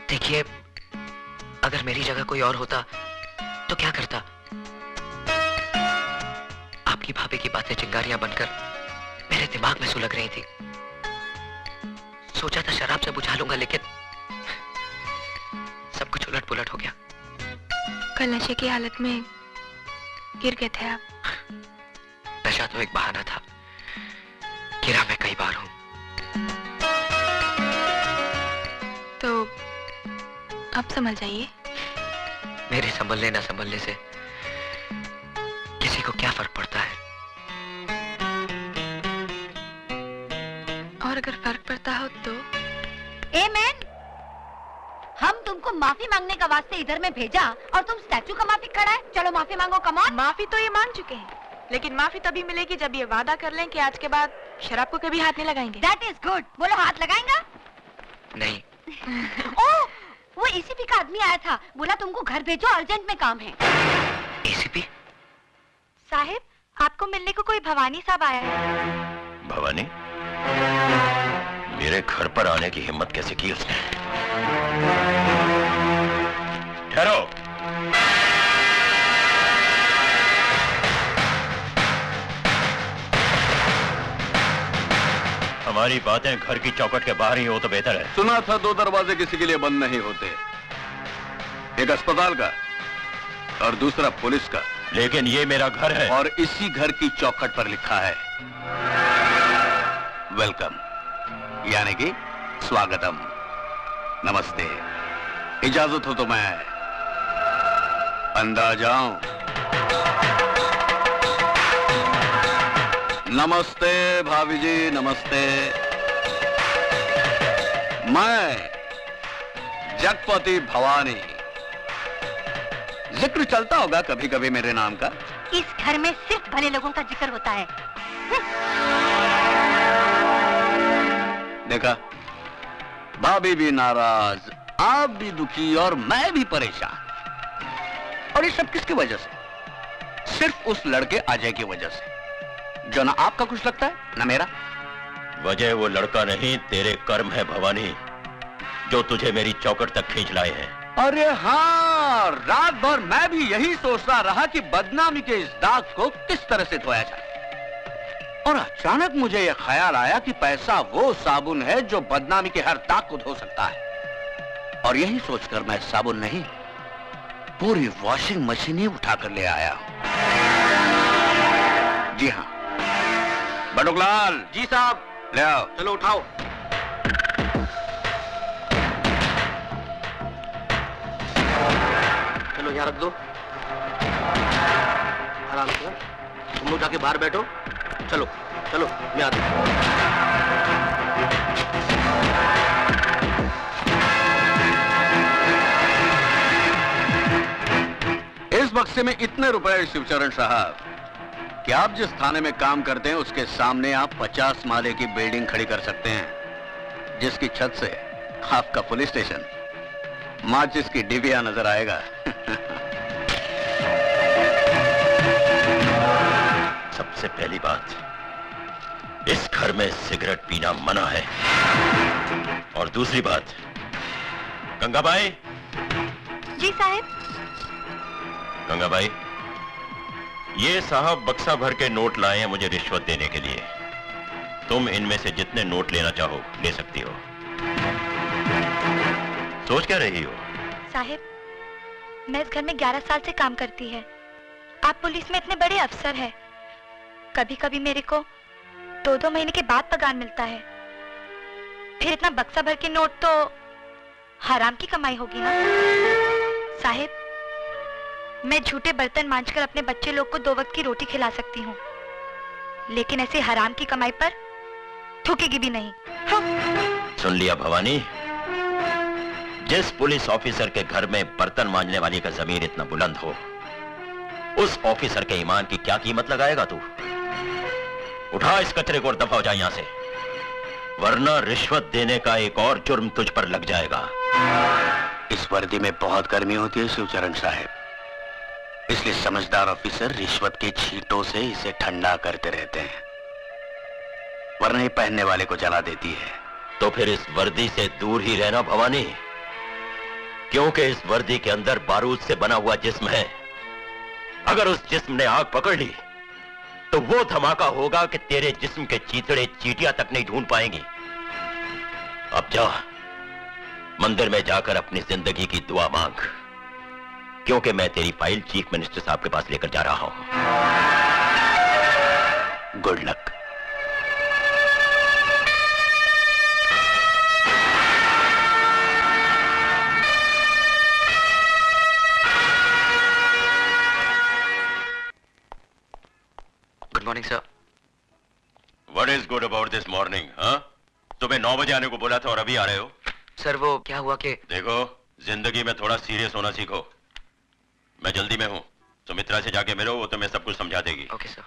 देखिए अगर मेरी जगह कोई और होता तो क्या करता? आपकी भाभी की बातें चिंगारियां बनकर मेरे दिमाग में सुलग रही थी। सोचा था शराब से बुझा लूंगा, लेकिन सब कुछ उलट पुलट हो गया। कल नशे की हालत में गिर गए थे आप। नशा तो एक बहाना था, गिरा मैं कई बार हूं। तो अब संभल जाइए। मेरे संभलने ना संभलने से किसी को क्या फर्क पड़ता है? और अगर फर्क पड़ता हो तो? ए मैन, हम तुमको माफी मांगने का वास्ते इधर में भेजा और तुम स्टैचू का माफी खड़ा है। चलो माफी मांगो, कम ऑन। माफी तो ये मांग चुके हैं, लेकिन माफी तभी मिलेगी जब ये वादा कर लें कि आज के बाद शराब को कभी हाथ नहीं लगाएंगे। That is good। बोलो हाथ लगाएंगा? नहीं। ओह, वो एसीपी का आदमी आया था, बोला तुमको घर भेजो, अर्जेंट में काम है। एसीपी? साहिब आपको मिलने को कोई भवानी साहब आया है। भवानी? मेरे घर पर आने की हिम्मत कैसे की उसने? ठहरो। हमारी बातें घर की चौखट के बाहर ही हो तो बेहतर है। सुना था 2 दरवाजे किसी के लिए बंद नहीं होते, एक अस्पताल का और दूसरा पुलिस का। लेकिन ये मेरा घर है और इसी घर की चौखट पर लिखा है वेलकम, यानी कि स्वागतम, नमस्ते। इजाजत हो तो मैं अंदर जाऊं? नमस्ते भाभी जी, नमस्ते। मैं जगपति भवानी। जिक्र चलता होगा कभी कभी मेरे नाम का। इस घर में सिर्फ भले लोगों का जिक्र होता है। देखा, भाभी भी नाराज, आप भी दुखी और मैं भी परेशान। और ये सब किसकी वजह से? सिर्फ उस लड़के अजय की वजह से, जो ना आपका कुछ लगता है ना मेरा। वजह वो लड़का नहीं, तेरे कर्म है भवानी, जो तुझे मेरी चौखट तक खींच लाए हैं। अरे हाँ, रात भर मैं भी यही सोचता रहा कि बदनामी के इस दाग को किस तरह से धोया जाए। और अचानक मुझे यह ख्याल आया कि पैसा वो साबुन है जो बदनामी के हर दाग को धो सकता है। और यही सोचकर मैं साबुन नहीं, पूरी वॉशिंग मशीन ही उठाकर ले आया। जी हाँ बटुकलाल। जी साहब। ले आओ। चलो उठाओ। चलो यहाँ रख दो, आराम से। तुम लोग जाके बाहर बैठो। चलो चलो, मैं आता हूँ। इस बक्से में इतने रुपए शिवचरण साहब कि आप जिस थाने में काम करते हैं उसके सामने आप 50 माले की बिल्डिंग खड़ी कर सकते हैं, जिसकी छत से आपका पुलिस स्टेशन माचिस की डिबिया नजर आएगा। सबसे पहली बात, इस घर में सिगरेट पीना मना है। और दूसरी बात, गंगाबाई। जी साहब। गंगाबाई, ये साहब बक्सा भर के नोट लाए हैं मुझे रिश्वत देने के लिए। तुम इनमें से जितने नोट लेना चाहो ले सकती हो। सोच क्या रही हो? साहिब, मैं इस घर में 11 साल से काम करती है। आप पुलिस में इतने बड़े अफसर हैं। कभी कभी मेरे को 2-2 महीने के बाद पगार मिलता है। फिर इतना बक्सा भर के नोट तो हराम की कमाई होगी ना। साहिब, मैं झूठे बर्तन मांजकर अपने बच्चे लोग को 2 वक्त की रोटी खिला सकती हूँ, लेकिन ऐसे हराम की कमाई पर थूकेगी भी नहीं। सुन लिया भवानी, जिस पुलिस ऑफिसर के घर में बर्तन मांजने वाली का जमीर इतना बुलंद हो, उस ऑफिसर के ईमान की क्या कीमत लगाएगा तू? उठा इस कचरे को और दफा हो जा यहां से, वरना रिश्वत देने का एक और जुर्म तुझ पर लग जाएगा। इस वर्दी में बहुत गर्मी होती है शिवचरण साहब, इसलिए समझदार ऑफिसर रिश्वत के छींटों से इसे ठंडा करते रहते हैं, वरना ये पहनने वाले को जला देती है। तो फिर इस वर्दी से दूर ही रहना भवानी, क्योंकि इस वर्दी के अंदर बारूद से बना हुआ जिस्म है। अगर उस जिस्म ने आग पकड़ ली तो वो धमाका होगा कि तेरे जिस्म के चीथड़े चींटियां तक नहीं ढूंढ पाएंगी। अब जा, मंदिर में जाकर अपनी जिंदगी की दुआ मांग, क्योंकि मैं तेरी फाइल चीफ मिनिस्टर साहब के पास लेकर जा रहा हूं। Good luck. Good morning sir. What is good about this morning? हाँ? सुबह 9 बजे आने को बोला था और अभी आ रहे हो? सर वो क्या हुआ कि देखो, जिंदगी में थोड़ा सीरियस होना सीखो। मैं जल्दी में हूँ, सुमित्रा से जाके मिलो, वो तुम्हें सब कुछ समझा देगी। Okay sir.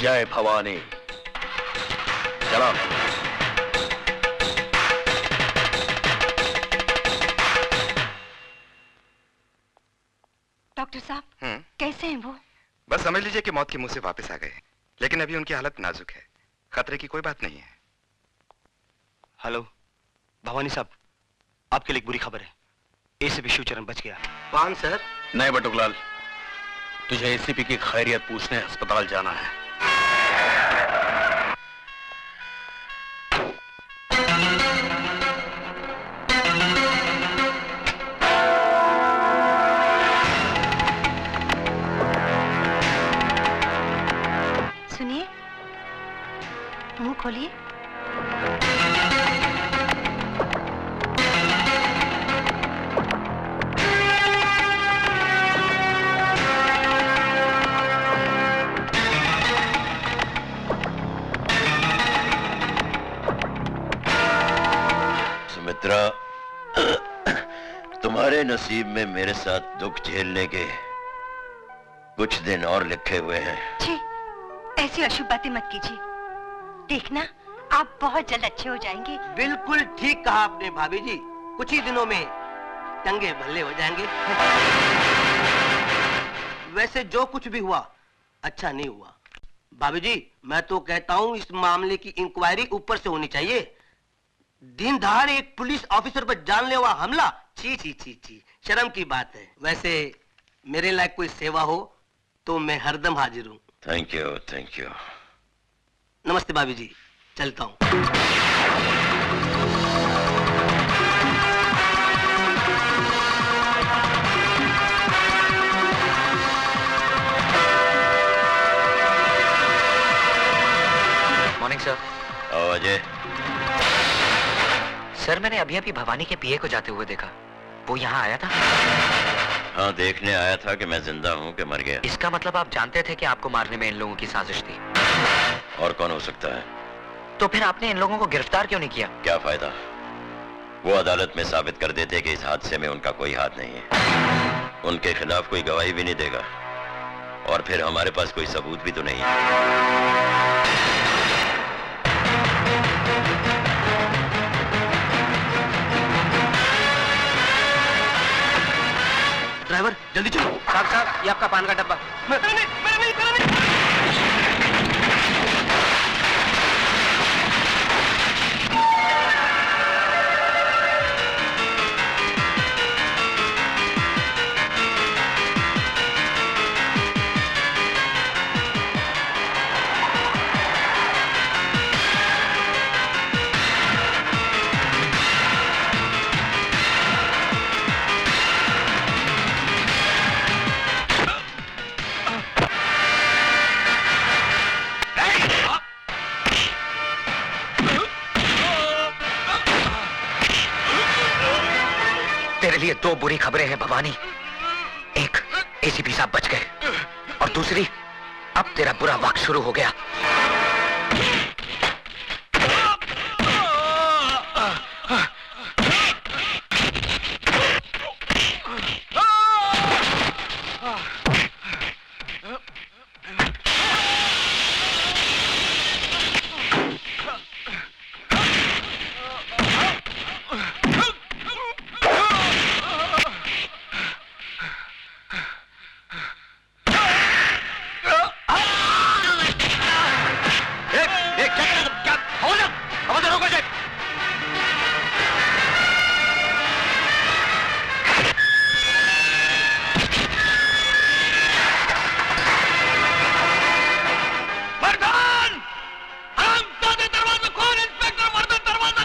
जय भवानी। चलो। डॉक्टर साहब कैसे हैं वो? बस समझ लीजिए कि मौत के मुंह से वापस आ गए, लेकिन अभी उनकी हालत नाजुक है। खतरे की कोई बात नहीं है। हेलो भवानी साहब, आपके लिए एक बुरी खबर है। एसीपी शिवचरण बच गया। कौन सर? नहीं बटुकलाल, तुझे एसीपी की खैरियत पूछने अस्पताल जाना है। सुनिए, मुंह खोलिए। सुमित्रा, तुम्हारे नसीब में मेरे साथ दुख झेलने के कुछ दिन और लिखे हुए हैं। छी, ऐसी अशुभ बातें मत कीजिए। देखना, आप बहुत जल्द अच्छे हो जाएंगे। बिल्कुल ठीक कहा आपने भाभी जी, कुछ ही दिनों में चंगे भले हो जाएंगे। वैसे जो कुछ भी हुआ अच्छा नहीं हुआ। भाभी जी, मैं तो कहता हूँ इस मामले की इंक्वायरी ऊपर से होनी चाहिए। दिन दहाड़े एक पुलिस ऑफिसर पर जानलेवा हमला, छी छी छी छी, शर्म की बात है। वैसे मेरे लायक कोई सेवा हो तो मैं हरदम हाजिर हूँ। Thank you, thank you. नमस्ते भाभी जी, चलता हूँ। Morning sir. अजय। सर, मैंने अभी अभी भवानी के पीए को जाते हुए देखा। वो यहाँ आया था? हाँ, देखने आया था कि मैं जिंदा हूँ कि मर गया। इसका मतलब आप जानते थे कि आपको मारने में इन लोगों की साजिश थी? और कौन हो सकता है? तो फिर आपने इन लोगों को गिरफ्तार क्यों नहीं किया? क्या फायदा? वो अदालत में साबित कर देते कि इस हादसे में उनका कोई हाथ नहीं है। उनके खिलाफ कोई गवाही भी नहीं देगा, और फिर हमारे पास कोई सबूत भी तो नहीं है। ड्राइवर जल्दी चलो। साहब साहब, ये आपका पान का डब्बा। तेरे लिए दो बुरी खबरें हैं भवानी। एक, एसीपी साहब बच गए, और दूसरी, अब तेरा बुरा वक्त शुरू हो गया।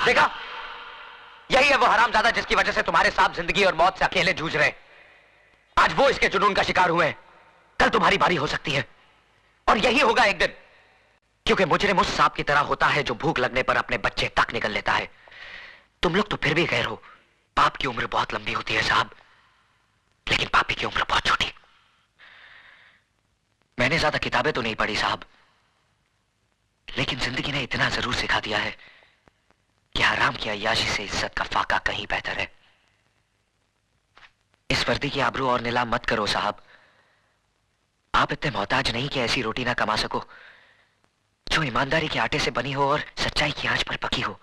देखा, यही है वो हरामजादा जिसकी वजह से तुम्हारे साथ जिंदगी और मौत से अकेले जूझ रहे। आज वो इसके जुनून का शिकार हुए हैं। कल तुम्हारी बारी हो सकती है, और यही होगा एक दिन, क्योंकि मुजरिम उस सांप की तरह होता है जो भूख लगने पर अपने बच्चे तक निकल लेता है। तुम लोग तो फिर भी गैर हो। पाप की उम्र बहुत लंबी होती है साहब, लेकिन पापी की उम्र बहुत छोटी। मैंने ज्यादा किताबें तो नहीं पढ़ी साहब, लेकिन जिंदगी ने इतना जरूर सिखा दिया है कि हराम की अय्याशी से इज्जत का फाका कहीं बेहतर है। इस वर्दी की आबरू और नीलाम मत करो साहब। आप इतने मोहताज नहीं कि ऐसी रोटी ना कमा सको जो ईमानदारी के आटे से बनी हो और सच्चाई की आंच पर पकी हो।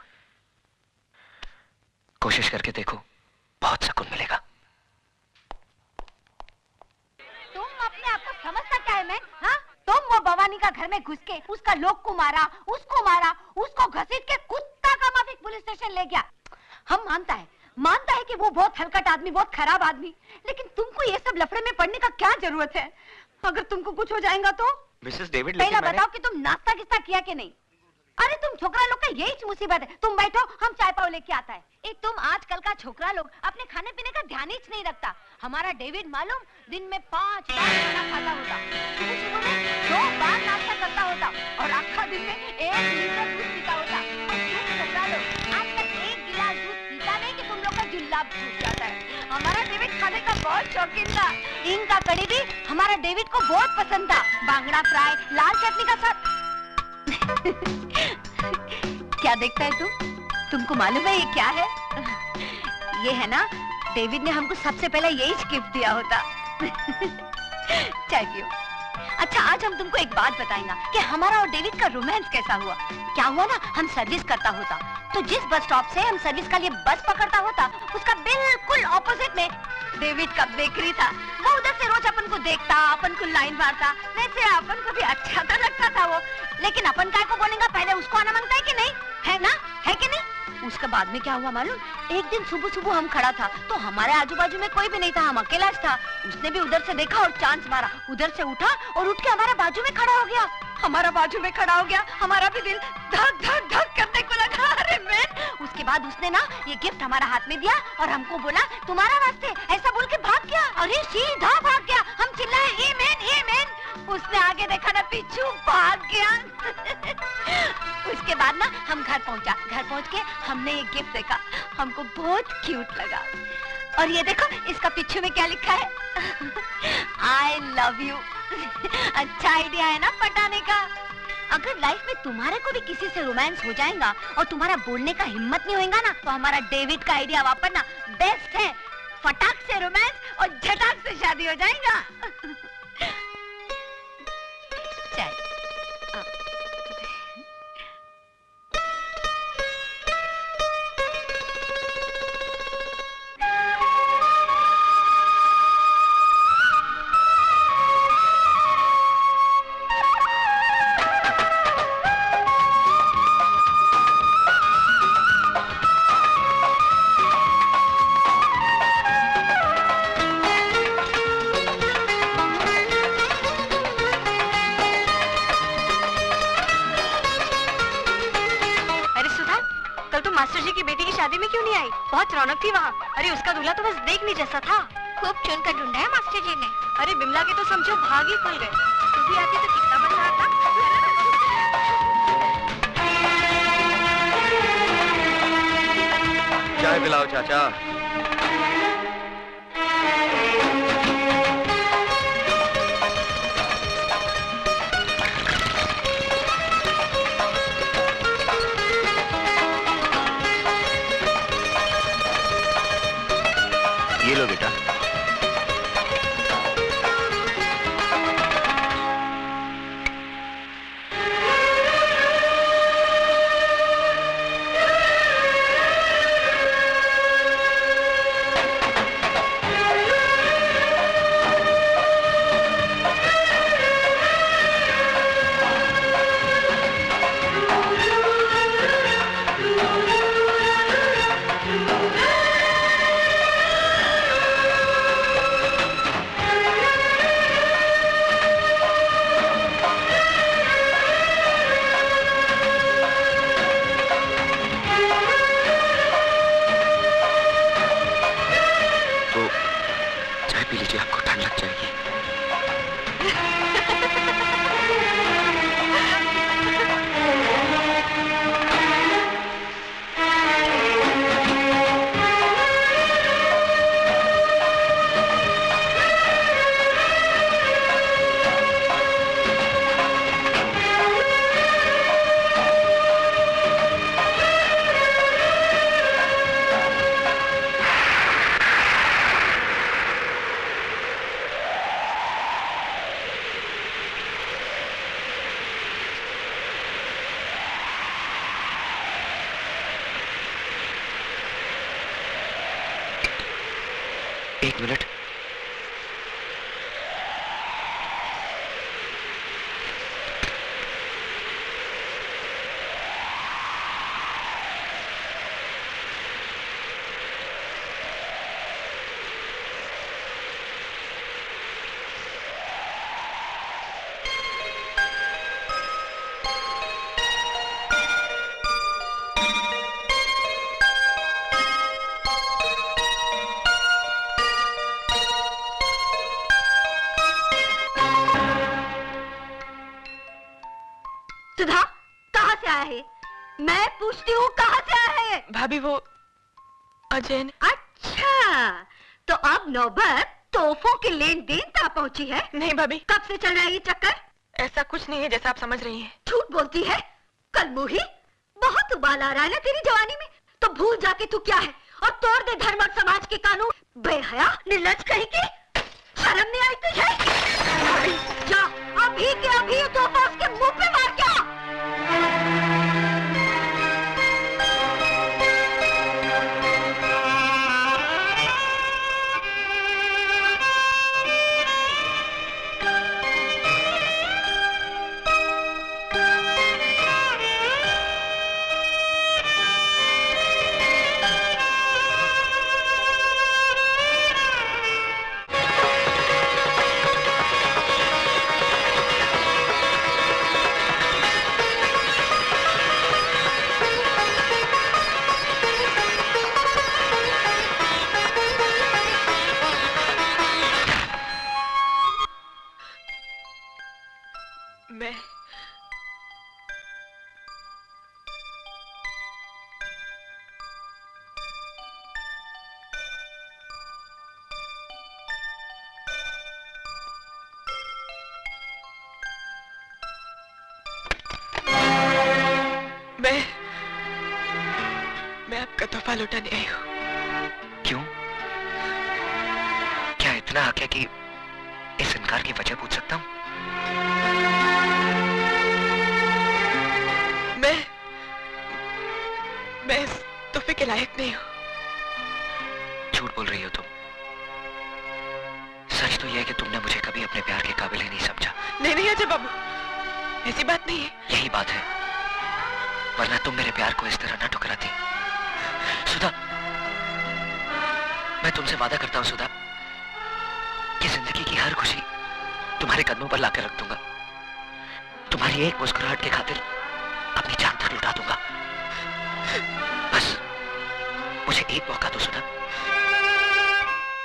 कोशिश करके देखो, बहुत सुकून मिलेगा। तुम अपने आप को समझता क्या है मैं? हाँ? तुम वो भवानी का घर में घुस के उसका लोग को मारा, उसको घसीट के कुत्ता का माफिक पुलिस स्टेशन ले गया। हम मानता है कि वो बहुत हलकट आदमी, बहुत खराब आदमी, लेकिन तुमको ये सब लफड़े में पड़ने का क्या जरूरत है? अगर तुमको कुछ हो जाएगा तो? मिसेस डेविड, पहला बताओ कि तुम नाश्ता किस्ता किया कि नहीं? अरे तुम छोकरा लोग का यही मुसीबत है। तुम बैठो, हम चाय पाव लेके आता है। एक तुम आजकल का छोकरा लोग अपने खाने पीने का ध्यान ही नहीं रखता। हमारा डेविड मालूम दिन में 5 बार खाना खाता होता, सुबह में 2 बार नाश्ता करता होता और आखा दिन में 1 लीटर दूध पीता होता। और तुम छोकरा लोग आज तक 1 गिलास दूध पीता नहीं कि तुम लोग का जुल्लाब छूट जाता है। हमारा डेविड खाने का बहुत शौकीन था। इनका कड़ी भी हमारा डेविड को बहुत पसंद था। बांगड़ा फ्राई, लाल चटनी का साथ। क्या देखता है तुमको मालूम है ये क्या है? ये है ना, डेविड ने हमको सबसे पहले यही गिफ्ट दिया होता। चाय पियो। अच्छा, आज हम तुमको एक बात बताएंगे कि हमारा और डेविड का रोमांस कैसा हुआ। क्या हुआ ना, हम सर्विस करता होता तो जिस बस स्टॉप से हम सर्विस का लिए बस पकड़ता होता, उसका बिल्कुल ऑपोजिट में डेविड का बेकरी था। वो उधर से रोज अपन को देखता, अपन को लाइन मारता। वैसे अपन को भी अच्छा तो लगता था वो, लेकिन अपन काय को बोलेंगे, पहले उसको आना मांगता है कि नहीं, है ना, है कि नहीं? उसके बाद में क्या हुआ मालूम? एक दिन सुबह हम खड़ा था तो हमारे आजू बाजू में कोई भी नहीं था, हम अकेला था। उसने भी उधर से देखा और चांस मारा, उधर से उठा और उठ के हमारे बाजू में खड़ा हो गया। हमारा भी दिल धक धक धक करने को लगा। अरे मैन, उसके बाद उसने ना ये गिफ्ट हमारा हाथ में दिया और हमको बोला तुम्हारा वास्ते, ऐसा बोल के भाग गया। अरे सीधा भाग गया। हम चिल्लाए ए मैन। उसने आगे देखा ना, पीछू भाग गया। उसके बाद ना हम घर पहुंच के हमने ये गिफ्ट देखा, हमको बहुत क्यूट लगा। और ये देखो, इसका पीछे में क्या लिखा है? I love you। अच्छा आइडिया है ना पटाने का। अगर लाइफ में तुम्हारे को भी किसी से रोमांस हो जाएगा और तुम्हारा बोलने का हिम्मत नहीं होगा ना, तो हमारा डेविड का आइडिया वापरना बेस्ट है। फटाक से रोमांस और झटाक से शादी हो जाएगा। चाय। बहुत रौनक थी वहाँ। अरे उसका दूल्हा तो बस देखने जैसा था। खूब चुन कर ढूंढा है मास्टर जी ने। अरे बिमला के तो समझो भाग ही खुल गए। तू भी आती तो कितना मजा आता। चाय पिलाओ चाचा। ये लो बेटा। एक मिनट। सुधा, कहाँ से आया है? मैं पूछती हूँ कहाँ से आया है? भाभी वो अजय ने... अच्छा, तो अब नौबत तोहफों की लेन देन तक पहुँची है? नहीं भाभी। कब से चल रहा है ये चक्कर? ऐसा कुछ नहीं है जैसा आप समझ रही हैं। झूठ बोलती है कल मुही, बहुत उबाल आ रहा है ना तेरी जवानी में। तो भूल जाके तू क्या है और तोड़ दे धर्म और समाज के कानून। बेहया निर्लज कहीं की, शर्म नहीं आई तुझे? जा अभी के अभी तोहफा उसके मुंह पे मार के आ। मैं आपका तोहफा लौटाने आई हूँ। क्यों? क्या इतना हक है कि इस इनकार की वजह पूछ सकता हूँ? मैं इस तोहफे के लायक नहीं हूँ। झूठ बोल रही हो तुम। सच तो यह है कि तुमने मुझे कभी अपने प्यार के काबिल ही नहीं समझा। नहीं अजय बाबू, ऐसी बात नहीं है। यही बात है, वरना तुम मेरे प्यार को इस तरह ना ठुकराती। सुधा, मैं तुमसे वादा करता हूं सुधा, कि जिंदगी की हर खुशी तुम्हारे कदमों पर लाकर रख दूंगा। तुम्हारी एक मुस्कुराहट के खातिर अपनी जान तक लुटा दूंगा। बस मुझे एक मौका दो सुधा।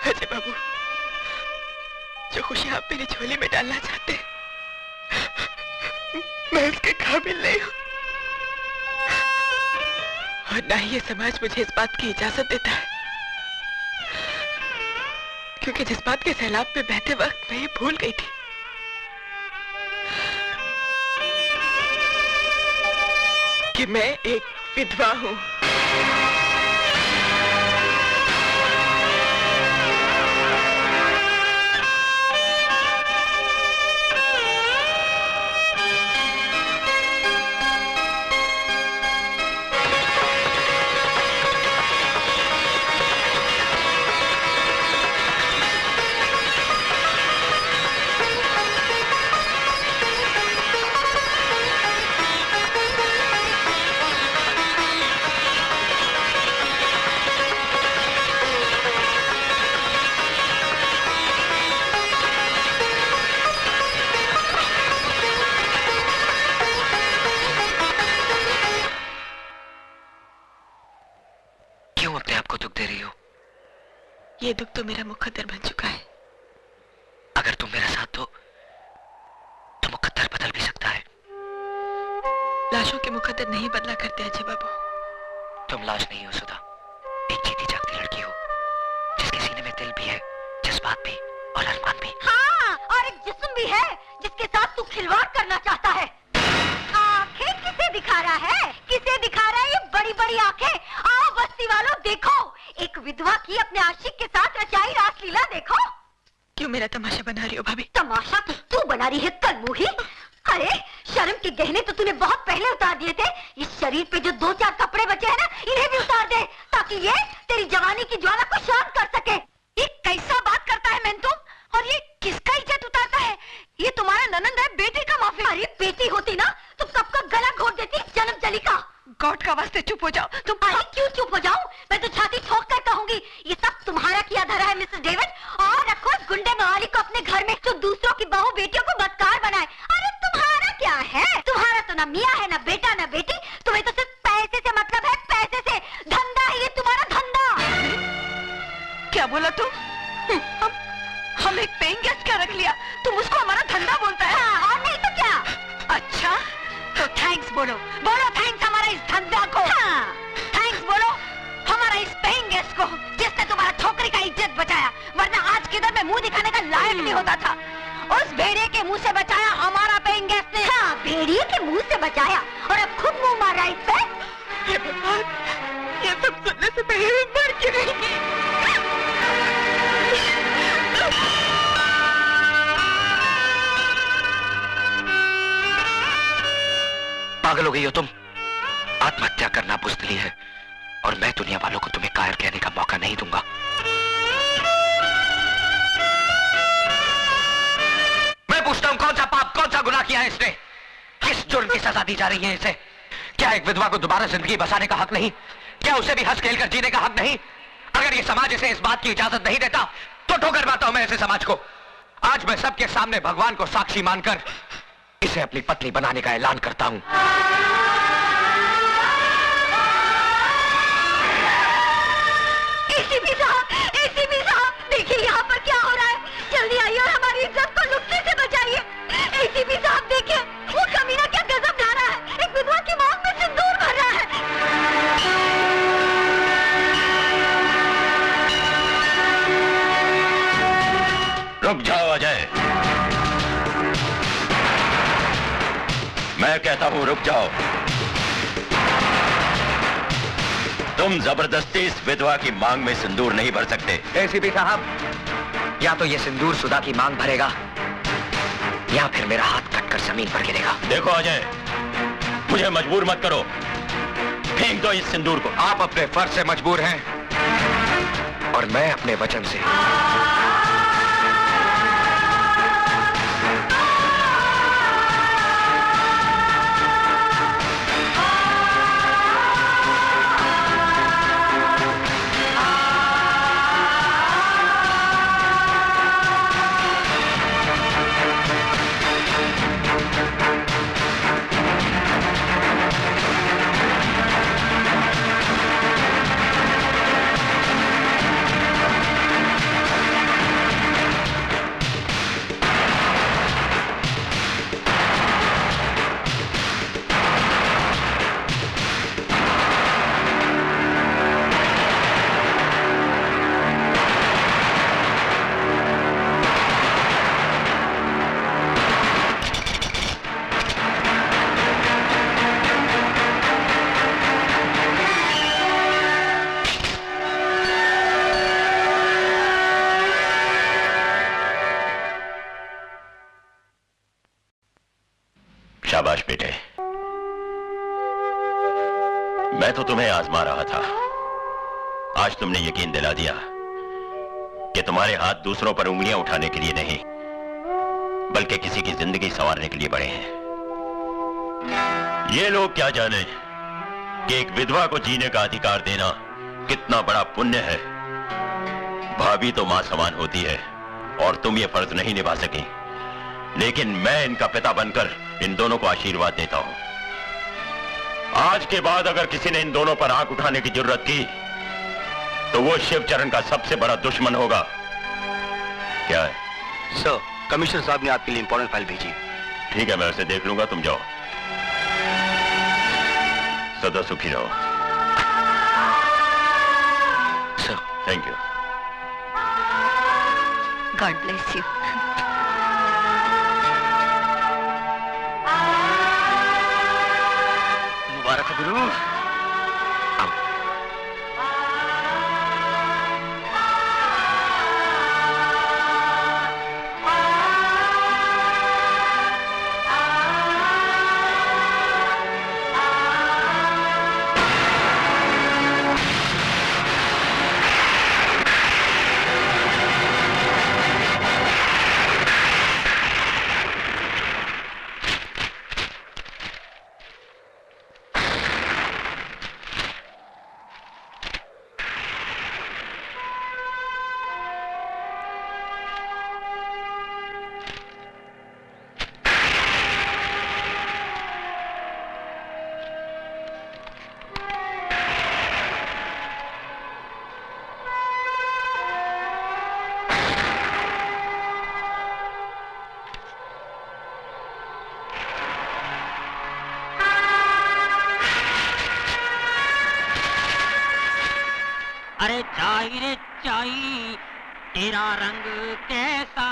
अजय बाबू, जो खुशी आप मेरी झोली में डालना चाहते हैं, मैं उसके काबिल नहीं हूं। और ना ही ये समाज मुझे इस बात की इजाजत देता है, क्योंकि जज्बात के सैलाब में बहते वक्त मैं ये भूल गई थी कि मैं एक विधवा हूं। ये दुख तो मेरा मुकद्दर बन चुका है। अगर तुम मेरा साथ दो तो मुकद्दर बदल भी सकता है। लाशों के मुकद्दर नहीं बदला करते अजय बाबू। तुम लाश नहीं हो सुधा, एक जीती जागती लड़की हो, जिसके सीने में दिल भी है, जज्बात भी और अरमान भी। हाँ, और एक जिस्म भी है जिसके साथ तू खिलवाड़ करना चाहता है। आंखें किसे दिखा रहा है? किसे दिखा रहा है ये बड़ी बड़ी आंखें? आओ बस्ती वालों, देखो एक विधवा की अपने आशिक के साथ रचाई रासलीला देखो। क्यों मेरा तमाशा बना रही हो भाभी? तमाशा तो तू बना रही है कलमुही। अरे शर्म के गहने तो तूने बहुत पहले उतार दिए थे। इस शरीर पे जो 2-4 कपड़े बचे हैं ना, इन्हें भी उतार दे, ताकि ये तेरी जवानी की ज्वाला को शांत कर सके। एक कैसा बोलो, बोलो थैंक्स हमारा इस धंधा को। हाँ, थैंक्स बोलो हमारा इस पेइंग गेस्ट को, जिसने तुम्हारा छोकरी का इज्जत बचाया, वरना आज किधर में मुंह दिखाने का लायक नहीं होता था। उस भेड़िए के मुंह से बचाया हमारा पेइंग गेस्ट ने। हाँ, भेड़िए के मुंह से बचाया और अब खुद मुंह मार रहा है इससे। ये भगवान, ये सब सुनने से पहले मर गिरेगी। पागल हो गई हो तुम? आत्महत्या करना बुज़दिली है और मैं दुनिया वालों को तुम्हें कायर कहने का मौका नहीं दूंगा। मैं पूछता हूं, कौन सा पाप, कौन सा गुनाह किया है इसने? किस जुर्म की सजा दी जा रही है इसे? क्या एक विधवा को दोबारा जिंदगी बसाने का हक नहीं? क्या उसे भी हंस खेल कर जीने का हक नहीं? अगर ये समाज इसे इस बात की इजाजत नहीं देता तो ठोकर मारता हूं मैं ऐसे समाज को। आज मैं सबके सामने भगवान को साक्षी मानकर इसे अपनी पत्नी बनाने का ऐलान करता हूं। एसीपी साहब, देखिए यहाँ पर क्या हो रहा है। जल्दी आइए और हमारी इज्जत को लुटने से बचाइए। एसीपी साहब देखिए, वो कमीना क्या गजब ला रहा है। एक विधवा की मौत में सिंदूर भर रहा है। रुक जाओ अजय, मैं कहता हूं रुक जाओ। तुम जबरदस्ती इस विधवा की मांग में सिंदूर नहीं भर सकते। एसीपी साहब, या तो ये सिंदूर सुधा की मांग भरेगा या फिर मेरा हाथ कटकर जमीन पर गिरेगा। देखो अजय, मुझे मजबूर मत करो, फेंक दो इस सिंदूर को। आप अपने फर्ज से मजबूर हैं और मैं अपने वचन से। शाबाश बेटे, मैं तो तुम्हें आजमा रहा था। आज तुमने यकीन दिला दिया कि तुम्हारे हाथ दूसरों पर उंगलियां उठाने के लिए नहीं, बल्कि किसी की जिंदगी संवारने के लिए बड़े हैं। ये लोग क्या जाने कि एक विधवा को जीने का अधिकार देना कितना बड़ा पुण्य है। भाभी तो मां समान होती है और तुम ये फर्ज नहीं निभा सकी, लेकिन मैं इनका पिता बनकर इन दोनों को आशीर्वाद देता हूं। आज के बाद अगर किसी ने इन दोनों पर आंख उठाने की जरूरत की तो वो शिवचरण का सबसे बड़ा दुश्मन होगा। क्या है? सर, कमिश्नर साहब ने आपके लिए इंपॉर्टेंट फाइल भेजी। ठीक है, मैं उसे देख लूंगा, तुम जाओ। सदा सुखी रहो। Sir, thank you. God bless you. मुबारक गुरु। तेरा रंग कैसा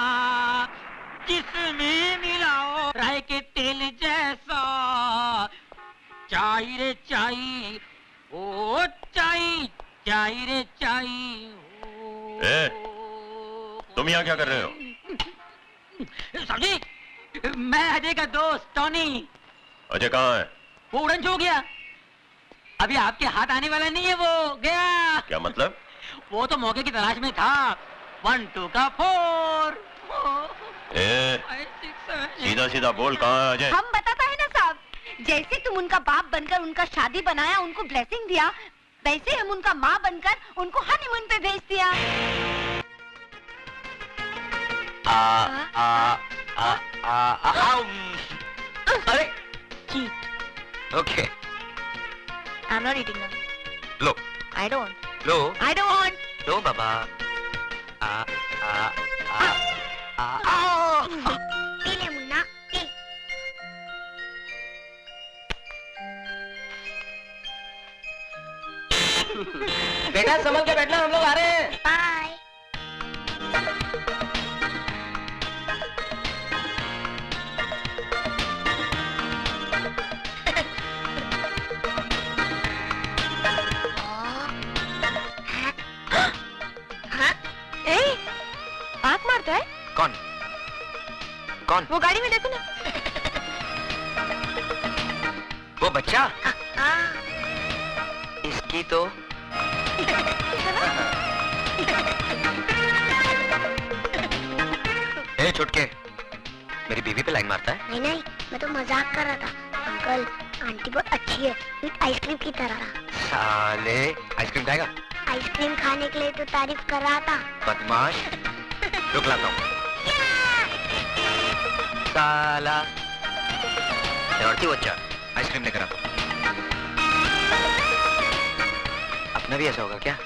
जिसमें मिलाओ राय के तेल जैसा, चाई रे चाई ओ चाई, चाई रे चाई। तुम यहाँ क्या कर रहे हो? समझी, मैं अजय का दोस्त टॉनी। अजय कहाँ है? वो उड़न छू गया, अभी आपके हाथ आने वाला नहीं है, वो गया। क्या मतलब? वो तो मौके की तलाश में था। 1 2 का 4। सीधा सीधा बोल, कहाँ है अजय? हम बताता है ना साहब, जैसे तुम उनका बाप बनकर उनका शादी बनाया, उनको ब्लेसिंग दिया, वैसे हम उनका माँ बनकर उनको हनीमून पे भेज दिया। अरे okay, I'm not eating them. Low I don't. Low I don't want. Low Baba. P ले मुन्ना, पी। बेटा संभल के बैठना, हम लोग आ रहे हैं। बाय। आँख मारता है? कौन कौन? वो गाड़ी में देखो ना। वो बच्चा? इसकी तो ए छुटके, मेरी बीवी पे लाइन मारता है? नहीं नहीं, मैं तो मजाक कर रहा था। अंकल, आंटी बहुत अच्छी है, एक आइसक्रीम की तरह। साले, आइसक्रीम खाएगा? आइसक्रीम खाने के लिए तो तारीफ कर रहा था। बदमाश, रुक लाता हूँ। साला दौड़ती बच्चा, आइसक्रीम लेकर आता हूँ। अपना भी ऐसा होगा क्या?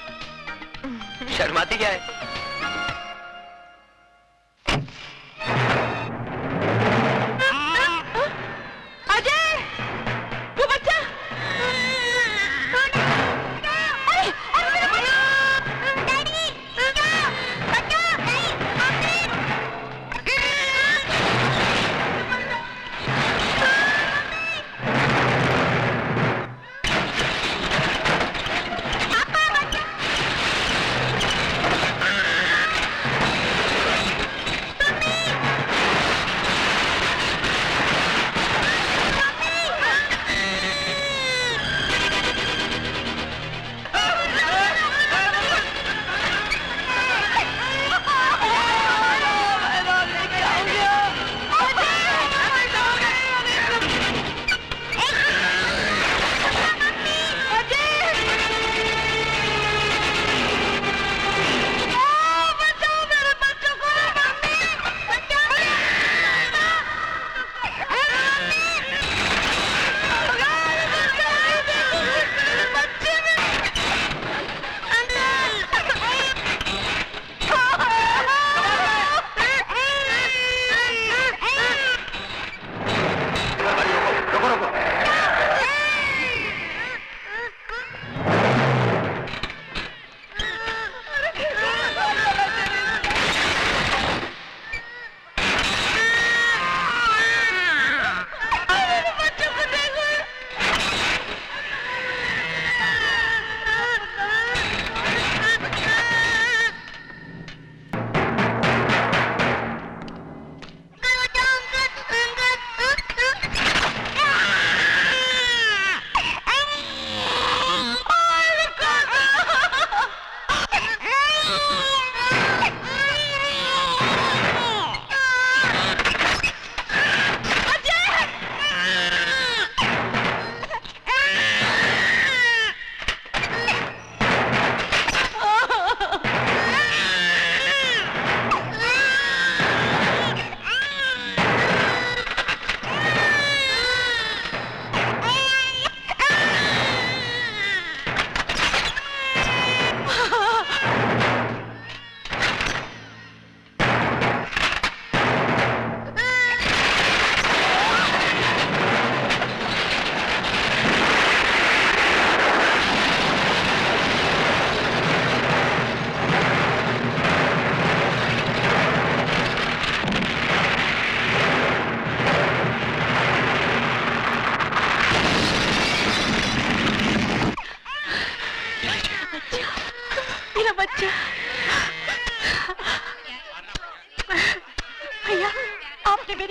शर्माती क्या है? अजय, वो बच्चा।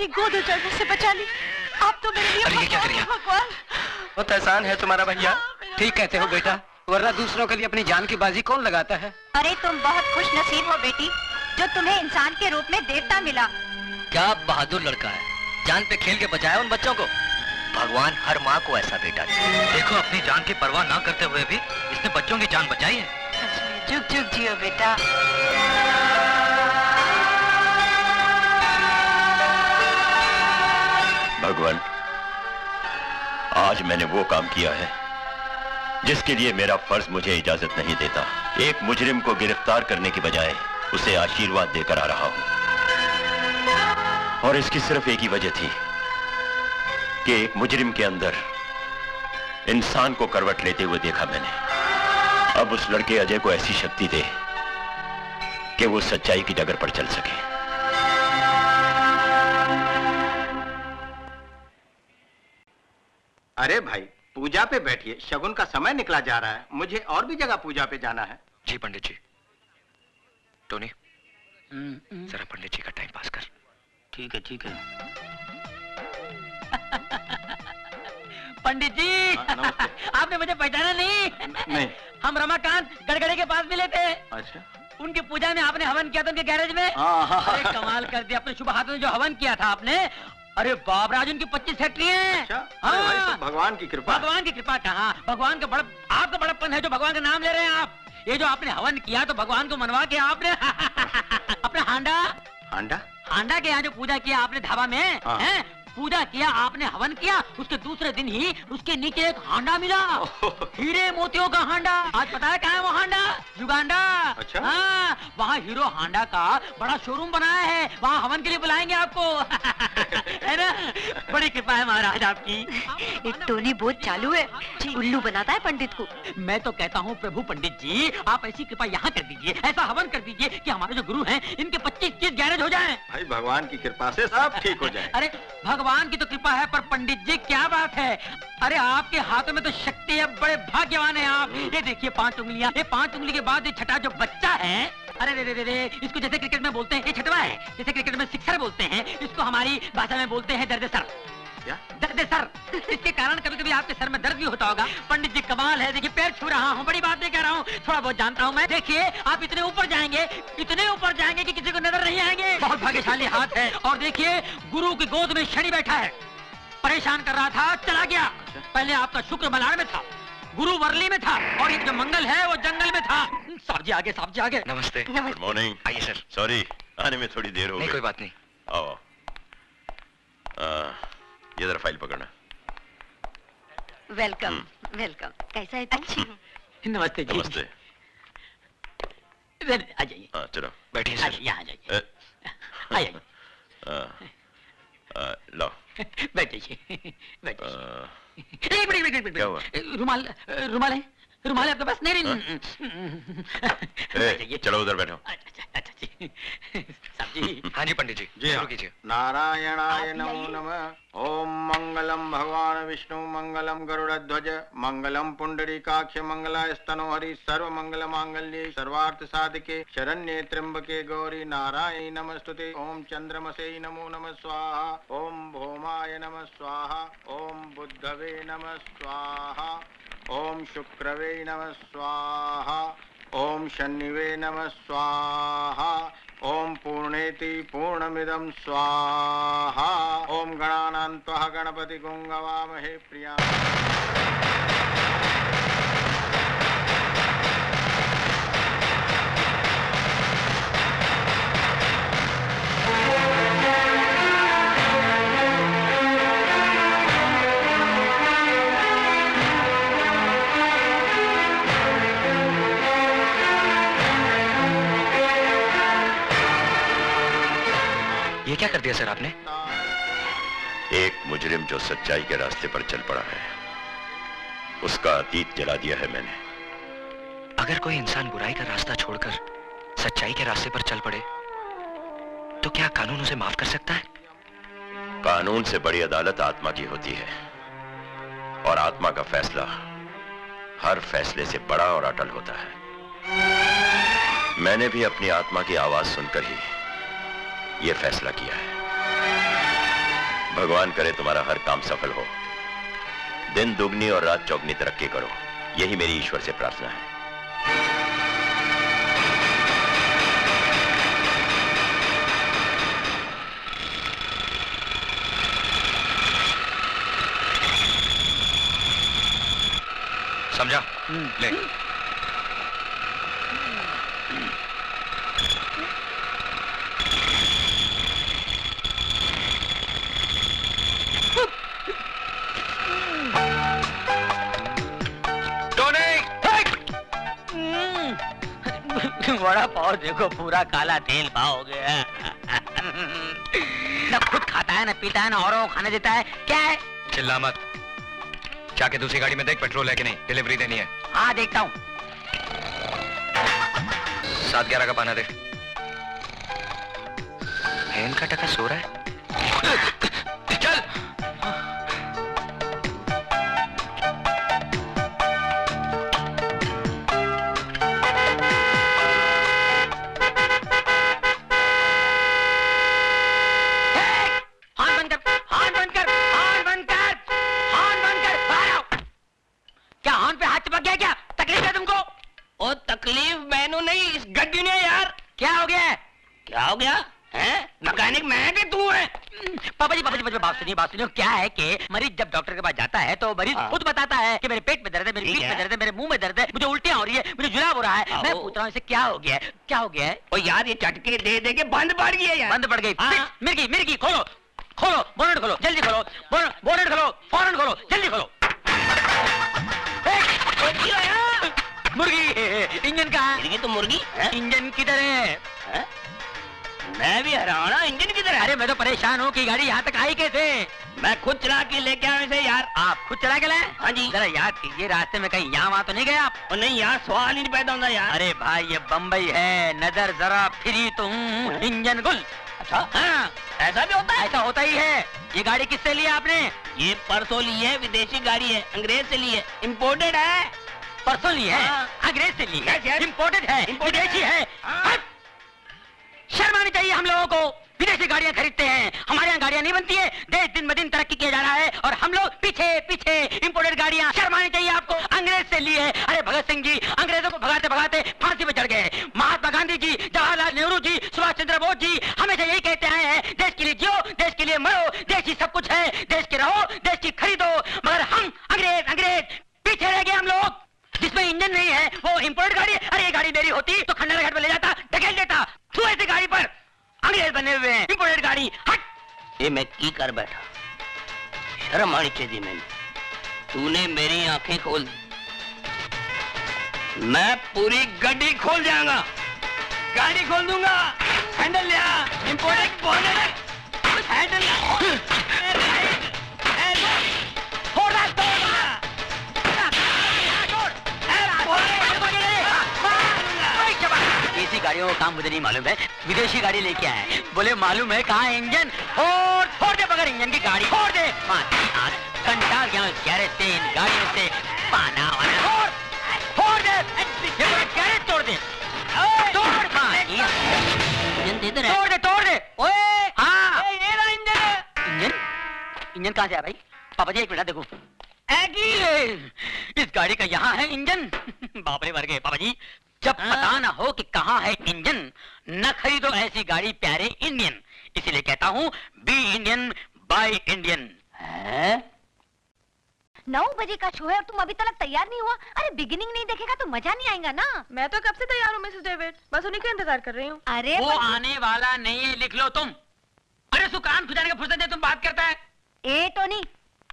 मेरी गोद उजड़ने से बचा ली। आप तो मेरे लिए अरे ये क्या कर रही है? भगवान। बहुत एहसान है तुम्हारा भैया। ठीक कहते हो बेटा, वरना दूसरों के लिए अपनी जान की बाजी कौन लगाता है। अरे तुम बहुत खुश नसीब हो बेटी, जो तुम्हें इंसान के रूप में देवता मिला। क्या बहादुर लड़का है, जान पे खेल के बचाया उन बच्चों को। भगवान हर माँ को ऐसा बेटा दे। देखो अपनी जान की परवाह ना करते हुए भी इसने बच्चों की जान बचाई है। जुग जुग जियो बेटा। भगवान, आज मैंने वो काम किया है जिसके लिए मेरा फर्ज मुझे इजाजत नहीं देता। एक मुजरिम को गिरफ्तार करने की बजाय उसे आशीर्वाद देकर आ रहा हूं, और इसकी सिर्फ एक ही वजह थी कि एक मुजरिम के अंदर इंसान को करवट लेते हुए देखा मैंने। अब उस लड़के अजय को ऐसी शक्ति दे कि वो सच्चाई की डगर पर चल सके। अरे भाई, पूजा पे बैठिए, शगुन का समय निकला जा रहा है। मुझे और भी जगह पूजा पे जाना है। जी पंडित जी। टोनी, जरा पंडित जी का टाइम पास कर। ठीक है ठीक है। पंडित जी, आपने मुझे पहचाना नहीं? नहीं। हम रमाकांत गड़गड़े के पास मिले थे। अच्छा। उनकी पूजा में आपने हवन किया था उनके गैरेज में। अरे कमाल कर दिया, अपने शुभ हाथों से जो हवन किया था आपने। अरे बाप राज, उनकी 25 फैक्ट्री है। अच्छा? अरे भाई, तो भगवान की कृपा। भगवान की कृपा कहाँ, भगवान का बड़ा, आपका बड़प्पन है जो भगवान का नाम ले रहे हैं आप। ये जो आपने हवन किया तो भगवान को मनवा के आपने अपना हांडा हांडा के यहाँ जो पूजा किया आपने धाबा में है, पूजा किया आपने, हवन किया, उसके दूसरे दिन ही उसके नीचे एक हांडा मिला, हीरे मोतियों का हांडा। आज पता है कहाँ है वो हांडा? युगांडा। अच्छा? हाँ, वहाँ हीरो हांडा का बड़ा शोरूम बनाया है, वहाँ हवन के लिए बुलाएंगे आपको। है ना? बड़ी कृपा है महाराज आपकी। एक टोनी बहुत चालू है, उल्लू बनाता है पंडित को। मैं तो कहता हूँ प्रभु पंडित जी, आप ऐसी कृपा यहाँ कर दीजिए, ऐसा हवन कर दीजिए कि हमारे जो गुरु हैं इनके 25-30 गैरेज हो जाएं। भाई भगवान की कृपा से सब ठीक हो जाए। अरे भगवान की तो कृपा है, पर पंडित जी क्या बात है, अरे आपके हाथों में तो शक्ति है, बड़े भाग्यवान हैं आप। ये देखिए 5 उंगलियां, ये 5 उंगली के बाद ये छठा जो बच्चा है, अरे रे रे रे, इसको जैसे क्रिकेट में बोलते हैं ये छठवा है, जैसे क्रिकेट में सिक्सर बोलते हैं, इसको हमारी भाषा में बोलते हैं दर्द सर। क्या? दर्द सर। इसके कारण कभी कभी आपके सर में दर्द भी होता होगा। पंडित जी कमाल है, देखिए पैर छू रहा हूँ, बड़ी बात नहीं कह रहा हूँ, थोड़ा बहुत जानता हूँ मैं। देखिए आप इतने ऊपर जाएंगे, इतने ऊपर जाएंगे कि किसी को नजर नहीं आएंगे। बहुत भाग्यशाली हाथ है। और देखिए गुरु की गोद में शनि बैठा है, परेशान कर रहा था, चला गया। पहले आपका शुक्र मलाड़ में था, गुरु वर्ली में था, और ये जो मंगल है वो जंगल में था। साहब जी आगे, साहब जी आगे। नमस्ते। Good morning. आइए सर। सॉरी, आने में थोड़ी देर हो गई। नहीं कोई बात नहीं। आओ। ये जरा फाइल पकड़ना। Welcome welcome. कैसा है तुम? अच्छी। नमस्ते जी। नमस्ते। आ जाइए। चलो बैठिए सर। यहाँ जाइए। आइए। लो। बैठिए बैठिए। क्या हुआ? रुमाल रुमाल है, रुमाल है आपके पास? नहीं नहीं। चलो उधर बैठो। अच्छा जी। साहब जी। हाँ जी पंडित जी, शुरू कीजिए। नारायणाय नमो नमः। ओम मंगलम भगवान विष्णु, मंगलम गरुड़ध्वज, मंगलम पुंडरीकाक्ष, मंगलाय स्तनोहरि, सर्व मंगल मांगल्ये, सर्वार्थ साधिके, शरण्ये त्र्यंबके गौरी नारायणी नमस्तुते। ओम चंद्रमसे नमो नमः स्वाहा, ओम भौमाय नमः स्वाहा, ओम बुद्धवे नमः स्वाहा, ओम शुक्रवे नमः स्वाहा, ओम शनिवे नमः स्वाहा, ओम पूर्णेति पूर्णमिदं स्वाहा, ओम गणानान्त्वा गणपति गुंगवामहे प्रिया। ये क्या कर दिया सर आपने? एक मुजरिम जो सच्चाई के रास्ते पर चल पड़ा है, उसका अतीत जला दिया है मैंने। अगर कोई इंसान बुराई का रास्ता छोड़कर सच्चाई के रास्ते पर चल पड़े तो क्या कानून उसे माफ कर सकता है? कानून से बड़ी अदालत आत्मा की होती है, और आत्मा का फैसला हर फैसले से बड़ा और अटल होता है। मैंने भी अपनी आत्मा की आवाज सुनकर ही यह फैसला किया है। भगवान करे तुम्हारा हर काम सफल हो, दिन दुगनी और रात चौगनी तरक्की करो, यही मेरी ईश्वर से प्रार्थना है। समझा? ले। बड़ा पाव देखो, पूरा काला तेल पाव हो गया। न खुद खाता है, न पीता है, न औरों को खाने देता है। क्या है? चिल्ला मत। जाके दूसरी गाड़ी में देख पेट्रोल है कि नहीं, डिलीवरी देनी है। हाँ देखता हूँ। 7-11 का पाना दे। बहन का टका सो रहा है। चल। तकलीफ मैनू नहीं, इस गड्डी ने यार। क्या हो गया? क्या हो गया? हैं? मैकेनिक मैं कि तू है? पापा जी बात सुनिए। क्या है कि मरीज जब डॉक्टर के पास जाता है तो मरीज खुद बताता है कि मेरे पेट में दर्द है, मेरी पीठ में दर्द है, मेरे मुंह में दर्द है, मुझे उल्टियां हो रही है, मुझे जुलाब हो रहा है। मैं पूछ रहा हूँ इसे क्या हो गया है? क्या हो गया है? ओ यार ये चटके दे दे के बंद पड़ गई है यार। बंद पड़ गई। मिर्गी खोलो, बोनट खोलो, जल्दी खोलो, बोनट खोलो, फौरन खोलो, जल्दी खोलो। मुर्गी, इंजन कहाँ है? तो मुर्गी इंजन किधर है? मैं भी हैरान हूं, इंजन किधर है? अरे मैं तो परेशान हूँ कि गाड़ी यहाँ तक आई कैसे? मैं खुद चला के लेके आया इसे यार। आप खुद चला के लाए? हाँ जी। जरा याद कीजिए, रास्ते में कहीं यहाँ वहाँ तो नहीं गए आप? और नहीं यार, सवाल ही नहीं पैदा होता यार। अरे भाई ये बम्बई है, नजर जरा फिरी तुम, इंजन गुल। अच्छा हाँ, ऐसा भी होता है? ऐसा होता ही है। ये गाड़ी किससे ली आपने? ये परसों ली है, विदेशी गाड़ी है, अंग्रेज से ली है, इम्पोर्टेड है। परसों ली है? अंग्रेज से ली है, इम्पोर्टेड है, विदेशी है। शर्म आनी चाहिए हम लोगों को। विदेशी गाड़ियां खरीदते हैं, हमारे यहाँ गाड़ियां नहीं बनती है। देश दिन ब दिन तरक्की किया जा रहा है और हम लोग पीछे इम्पोर्टेड गाड़ियां। शर्म आनी चाहिए आपको। अंग्रेज से ली है। अरे भगत सिंह जी अंग्रेजों को भगाते भगाते फांसी पे चढ़ गए। महात्मा गांधी जी, जवाहरलाल नेहरू जी, सुभाष चंद्र बोस जी हमेशा यही कहते आए हैं, देश के लिए जियो, देश के लिए मरो, देश ही सब कुछ है, देश के रहो, देश की खरीदो। मगर हम अंग्रेज पीछे रह गए। हम लोग जिसमें इंजन नहीं है वो इम्पोर्टेड गाड़ी है। अरे ये गाड़ी मेरी होती तो खंडर घाट में ले जाता, ढकेल देता। तू ऐसी गाड़ी पर अंग्रेज बने हुए हैं, इम्पोर्टेड गाड़ी। हट। ये मैं की कर बैठा, शर्म आनी चाहिए मैंने। तूने मेरी आंखें खोल दी, मैं पूरी गाड़ी खोल जाऊंगा, गाड़ी खोल दूंगा। हैंडल लिया, इम्पोर्टेड बोनट, हैंडल ऐसी गाड़ियों का काम मुझे नहीं मालूम है। विदेशी गाड़ी लेके आए हैं, बोले मालूम है कहाँ इंजन? फोड़ दे बगैर इंजन की गाड़ी, फोड़ दे। घंटा गया गैरेज से, इन गाड़ियों से पाना वाना फोड़ दे, गैरेज तोड़ दे, तोड़ दे। ओए हाँ, इंजन कहाँ से आया भाई? पापा जी एक मिनट देखो, इस गाड़ी का यहाँ है इंजन। बाप रे मर गए पापा जी। जब पता ना हो कि कहाँ है इंजन, न खरीदो ऐसी गाड़ी प्यारे इंडियन। इसीलिए कहता हूँ बी इंडियन बाय इंडियन। 9 बजे का शो है और तुम अभी तक तैयार नहीं हुआ? अरे बिगिनिंग नहीं देखेगा तो मजा नहीं आएगा ना। मैं तो कब से तैयार हूँ मिसेस डेविड, बस उन्हीं का इंतजार कर रही हूँ। अरे वो आने वाला नहीं है, लिख लो तुम। अरे सुकान खुजाने का फुर्सत है, तुम बात करता है। ए टोनी,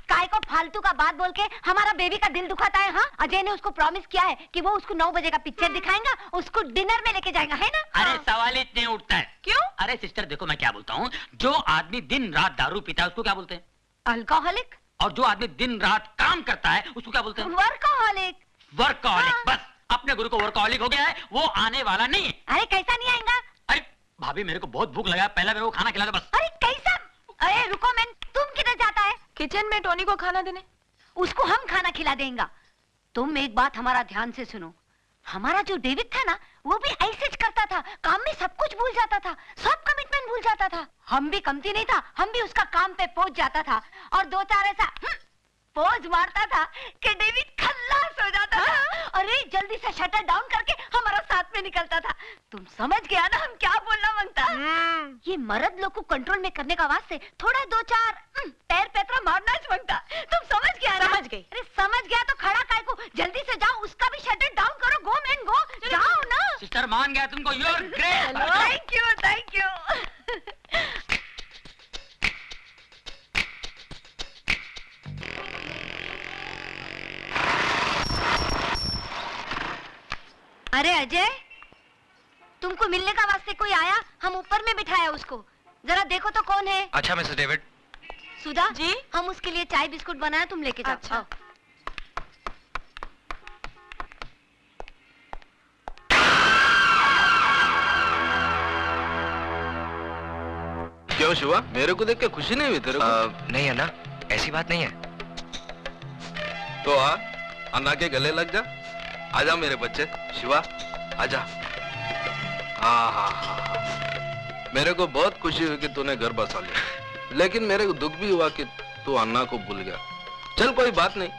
काय को फालतू का बात बोल के हमारा बेबी का दिल दुखाता है? हाँ, अजय ने उसको प्रॉमिस किया है कि वो उसको 9 बजे का पिक्चर दिखाएगा, उसको डिनर में लेके जाएगा, है ना? अरे सवाल इतने उठता है क्यों? अरे सिस्टर देखो मैं क्या बोलता हूँ, जो आदमी दिन रात दारू पीता है उसको क्या बोलते हैं? अल्कोहलिक। और जो आदमी दिन रात काम करता है उसको क्या बोलते हैं? वर्कोहलिक। वर्कोहलिक। हाँ। बस अपने गुरु को वर्कोहलिक हो गया है, वो आने वाला नहीं है। अरे कैसा नहीं आएगा? अरे भाभी मेरे को बहुत भूख लगा, पहले मेरे को खाना खिला दो बस। अरे कैसा? अरे रुको मैन, तुम किधर जाता है? किचन में टोनी को खाना देने। उसको हम खाना खिला देंगे। तुम एक बात हमारा ध्यान से सुनो, हमारा जो डेविड था ना, वो भी ऐसे करता था, काम में सब कुछ भूल जाता था, सब कमिटमेंट भूल जाता जाता था, हम भी कमती नहीं था, हम भी उसका काम पे पहुंच जाता था और दो चार ऐसा पोज मारता था कि डेविड खल्लास हो जाता था। अरे जल्दी से शटर डाउन करके हमारा साथ में निकलता था। तुम समझ गया ना हम क्या बोलना मांगता। ये मर्द लोग को कंट्रोल में करने का वास्ते थोड़ा दो चार पैर पैतरा मारना मांगता। तुम समझ गया ना? समझ गई। अरे समझ गया तो खड़ा काय को, जल्दी से जाओ, उसका भी शटर डाउन करो। गो मैन गो, जाओ ना। सिस्टर मान गया तुमको, you are great. Thank you thank you. अरे अजय, तुमको मिलने का वास्ते कोई आया, हम ऊपर में बिठाया उसको, जरा देखो तो कौन है। अच्छा मिसेस डेविड। सुधा जी, हम उसके लिए चाय बिस्कुट बनाया, तुम लेके जाओ। अच्छा। क्यों शिवा, मेरे को देख के खुशी नहीं हुई तेरे को? नहीं है ना, ऐसी बात नहीं है। तो आ, अन्ना के गले लग जा। आजा मेरे बच्चे, शिवा आजा। हाँ, मेरे को बहुत खुशी हुई कि तूने घर बसा लिया, लेकिन मेरे को दुख भी हुआ कि तू अन्ना को भूल गया। चल कोई बात नहीं,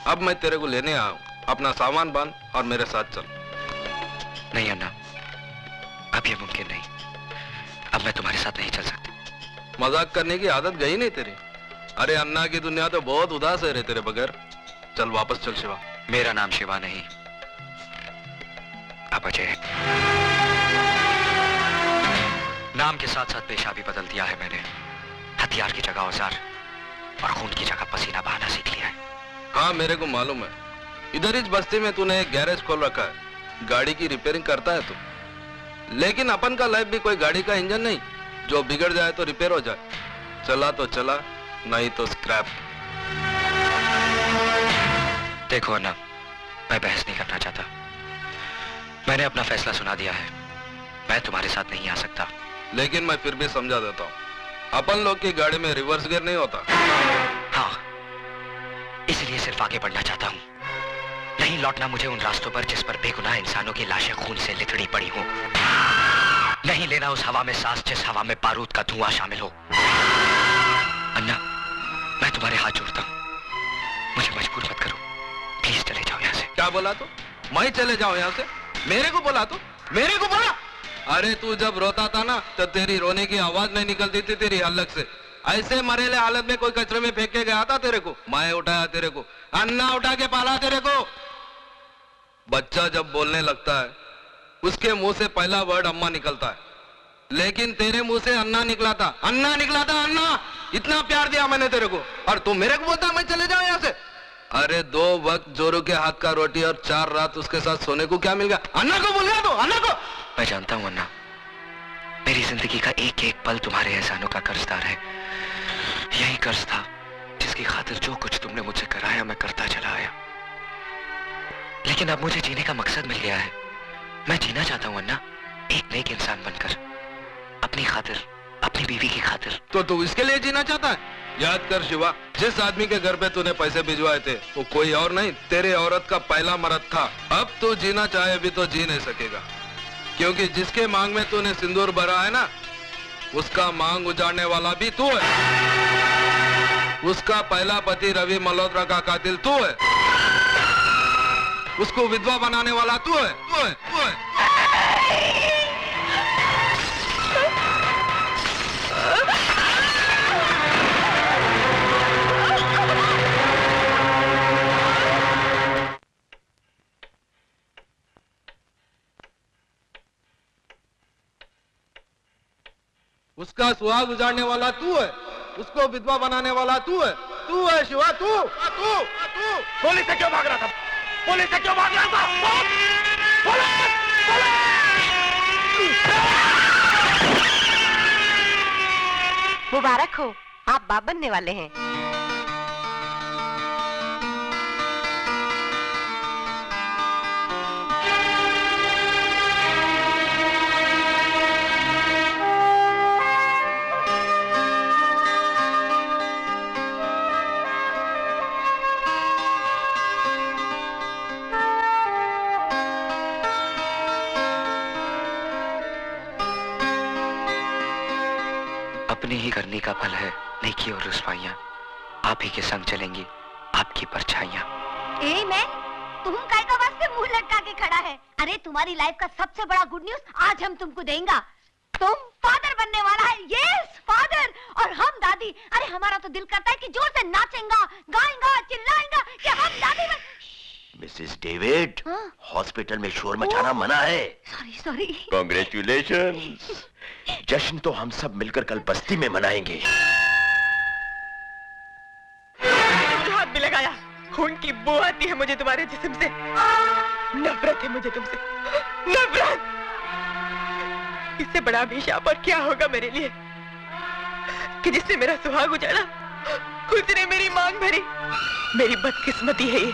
अब मैं तेरे को लेने आया हूँ, अपना सामान बांध और मेरे साथ चल। नहीं अन्ना, अब ये मुमकिन नहीं। अब मैं तुम्हारे साथ नहीं चल सकती। मजाक करने की आदत गई नहीं तेरी। अरे अन्ना की दुनिया तो बहुत उदास है रे तेरे बगैर। चल वापस चल शिवा। मेरा नाम शिवा नहीं, अब अजय है। नाम के साथ साथ पेशा भी बदल दिया है मैंने। हथियार की जगह औजार और खून की जगह पसीना बहाना सीख लिया है। हाँ मेरे को मालूम है, इधर इस बस्ती में तूने एक गैरेज खोल रखा है, गाड़ी की रिपेयरिंग करता है तू। लेकिन अपन का लाइफ भी कोई गाड़ी का इंजन नहीं, जो बिगड़ जाए तो रिपेयर हो जाए, चला तो चला, नहीं तो स्क्रैप। देखो अन्ना, मैं बहस नहीं करना चाहता। मैंने अपना फैसला सुना दिया है, मैं तुम्हारे साथ नहीं आ सकता। लेकिन मैं फिर भी समझा देता हूँ, अपन लोग की गाड़ी में रिवर्स गियर नहीं होता। हाँ, इसलिए सिर्फ आगे बढ़ना चाहता हूँ, नहीं लौटना मुझे उन रास्तों पर जिस पर बेगुनाह इंसानों की लाशें खून से लिथड़ी पड़ी हो। नहीं लेना उस हवा में सांस जिस हवा में बारूद का धुआं शामिल हो। अन्ना, मैं तुम्हारे हाथ जोड़ता हूँ, मुझे मजबूर मत करो, प्लीज चले जाओ यहाँ से। क्या बोला तो? मैं चले जाऊँ यहाँ से? मेरे को बोला तो? मेरे को बोला? अरे तू जब रोता था ना, तो तेरी रोने की आवाज नहीं निकलती थी तेरी हलक से। ऐसे मरेले हालत में कोई कचरे में फेंक के गया था तेरे को? मैं उठाया तेरे को, अन्ना उठा के पाला तेरे को। बच्चा जब बोलने लगता है, उसके मुंह से पहला वर्ड अम्मा निकलता है, लेकिन तेरे मुंह से अन्ना निकला था, अन्ना निकला था, अन्ना। इतना प्यार दिया मैंने तेरे को, और तू मेरे को बोलता मैं चले जाऊं यहाँ से? अरे 2 वक्त जोरू के हाथ का रोटी और 4 रात उसके साथ सोने को क्या मिल गया? अन्ना को बोल गया तो, अन्ना को। मैं जानता हूं अन्ना, मेरी जिंदगी का एक एक पल तुम्हारे एहसानों का कर्जदार है। यही कर्ज था जिसकी खातिर जो कुछ तुमने मुझसे कराया मैं करता चला आया। लेकिन अब मुझे जीने का मकसद मिल गया है। मैं जीना चाहता हूं अन्ना, एक नेक इंसान बनकर, अपनी खातिर, अपनी बीवी की खातिर। तो तू इसके लिए जीना चाहता है? याद कर शिवा, जिस आदमी के घर पे तूने पैसे भिजवाए थे, वो कोई और नहीं, तेरे औरत का पहला मर्द था। अब तू जीना चाहे भी तो जी नहीं सकेगा, क्योंकि जिसके मांग में तूने सिंदूर भरा है ना, उसका मांग उजाड़ने वाला भी तू है। उसका पहला पति रवि मल्होत्रा का कातिल तू है, उसको विधवा बनाने वाला तू है, तू है, तू है। उसका सुहाग उजाड़ने वाला तू है, उसको विधवा बनाने वाला तू है शिवा, तू। पुलिस से क्यों भाग रहा था? पुलिस से क्यों भाग रहा था? मुबारक हो, आप बाप बनने वाले हैं। अपनी ही करनी का फल है नेकी और रुसवाइयां। आप ही के संग चलेंगी आपकी परछाइयां। ए मैं तुम काय का वास्ते मुंह लटका के खड़ा है? अरे तुम्हारी लाइफ का सबसे बड़ा गुड न्यूज आज हम तुमको देंगे। तुम फादर बनने वाला है। Yes father. और हम दादी। अरे हमारा तो दिल करता है कि जोर से नाचेंगा, गाएंगा, चिल्लाएंगा कि हम दादी बन। मिसेस डेविड, हॉस्पिटल में शोर मचाना मना है। Sorry sorry. कांग्रेचुलेशंस। जश्न तो हम सब मिलकर कल बस्ती में मनाएंगे। हाथ भी लगाया। खून की बू आती है मुझे तुम्हारे जिस्म से। नफरत है मुझे तुमसे, नफरत। इससे बड़ा अभिशाप और क्या होगा मेरे लिए कि जिसने मेरा सुहाग उजाड़ा उसने मेरी मांग भरी। मेरी बदकिस्मती है ये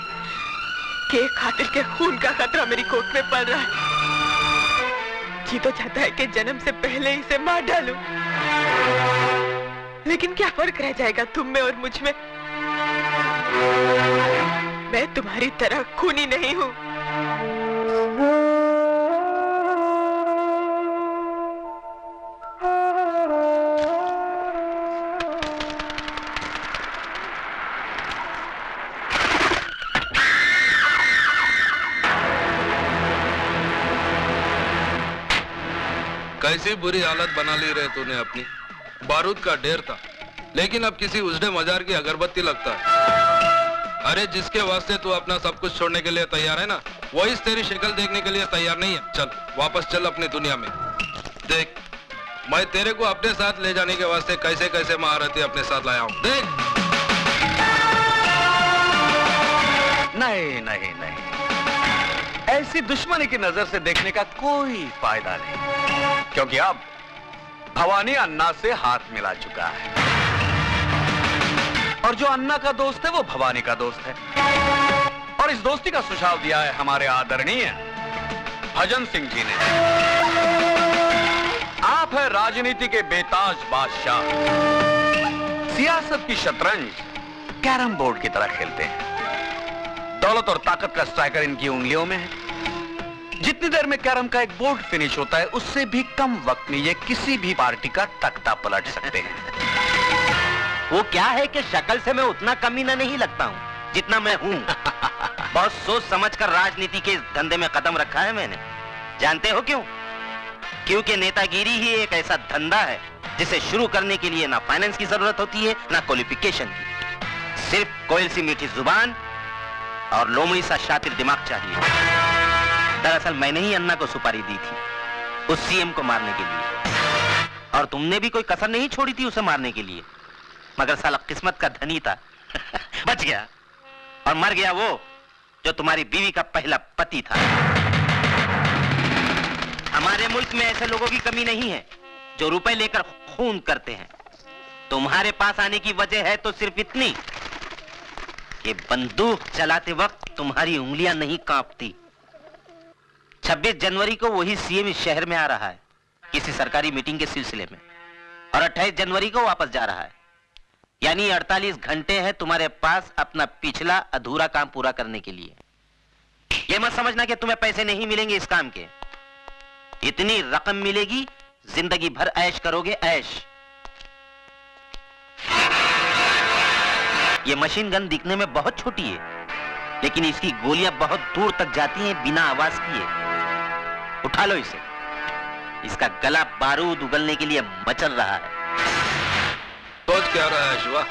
कि एक कातिल के खून का खतरा मेरी कोख में पड़ रहा है। जी तो चाहता है कि जन्म से पहले इसे मार डालूं, लेकिन क्या फर्क रह जाएगा तुम में और मुझ में? मैं तुम्हारी तरह खूनी नहीं हूं। कैसी बुरी हालत बना ली रे तूने अपनी। बारूद का ढेर था लेकिन अब किसी उजड़े मजार की अगरबत्ती लगता है। अरे जिसके वास्ते तू अपना सब कुछ छोड़ने के लिए तैयार है ना, वही तेरी शक्ल देखने के लिए तैयार नहीं है। चल वापस चल अपनी दुनिया में। देख मैं तेरे को अपने साथ ले जाने के वास्ते कैसे कैसे महारथी अपने साथ लाया हूँ। देख। नहीं नहीं नहीं, ऐसी दुश्मनी की नजर से देखने का कोई फायदा नहीं, क्योंकि अब भवानी अन्ना से हाथ मिला चुका है और जो अन्ना का दोस्त है वो भवानी का दोस्त है। और इस दोस्ती का सुझाव दिया है हमारे आदरणीय भजन सिंह जी ने। आप है राजनीति के बेताज बादशाह, सियासत की शतरंज कैरम बोर्ड की तरह खेलते हैं। दौलत और ताकत का स्ट्राइकर इनकी उंगलियों में है। जितनी देर में कैरम का एक बोर्ड फिनिश होता है उससे भी कम वक्त में ये किसी भी पार्टी का तख्ता पलट सकते हैं। वो क्या है कि शक्ल से मैं उतना कमीना नहीं लगता हूँ जितना मैं हूँ। बहुत सोच समझकर राजनीति के इस धंधे में कदम रखा है मैंने। जानते हो क्यों? क्योंकि नेतागिरी ही एक ऐसा धंधा है जिसे शुरू करने के लिए ना फाइनेंस की जरूरत होती है ना क्वालिफिकेशन की। सिर्फ कोयल सी मीठी जुबान और लोमड़ी सा शातिर दिमाग चाहिए। दरअसल मैंने ही अन्ना को सुपारी दी थी उस सीएम को मारने के लिए, और तुमने भी कोई कसर नहीं छोड़ी थी उसे मारने के लिए। मगर साला किस्मत का धनी था बच गया, और मर गया वो जो तुम्हारी बीवी का पहला पति था। हमारे मुल्क में ऐसे लोगों की कमी नहीं है जो रुपए लेकर खून करते हैं। तुम्हारे पास आने की वजह है तो सिर्फ इतनी कि बंदूक चलाते वक्त तुम्हारी उंगलियां नहीं कांपती। 26 जनवरी को वही सीएम इस शहर में आ रहा है किसी सरकारी मीटिंग के सिलसिले में, और 28 जनवरी को वापस जा रहा है। यानी 48 घंटे हैं तुम्हारे पास अपना पिछला अधूरा काम पूरा करने के लिए। यह मत समझना कि तुम्हें पैसे नहीं मिलेंगे इस काम के। इतनी रकम मिलेगी जिंदगी भर ऐश करोगे, ऐश। यह मशीन गन दिखने में बहुत छोटी है लेकिन इसकी गोलियां बहुत दूर तक जाती हैं बिना आवाज किए। उठा लो इसे, इसका गला बारूद उगलने के लिए मचल रहा है। सोच क्या रहा है शिवा?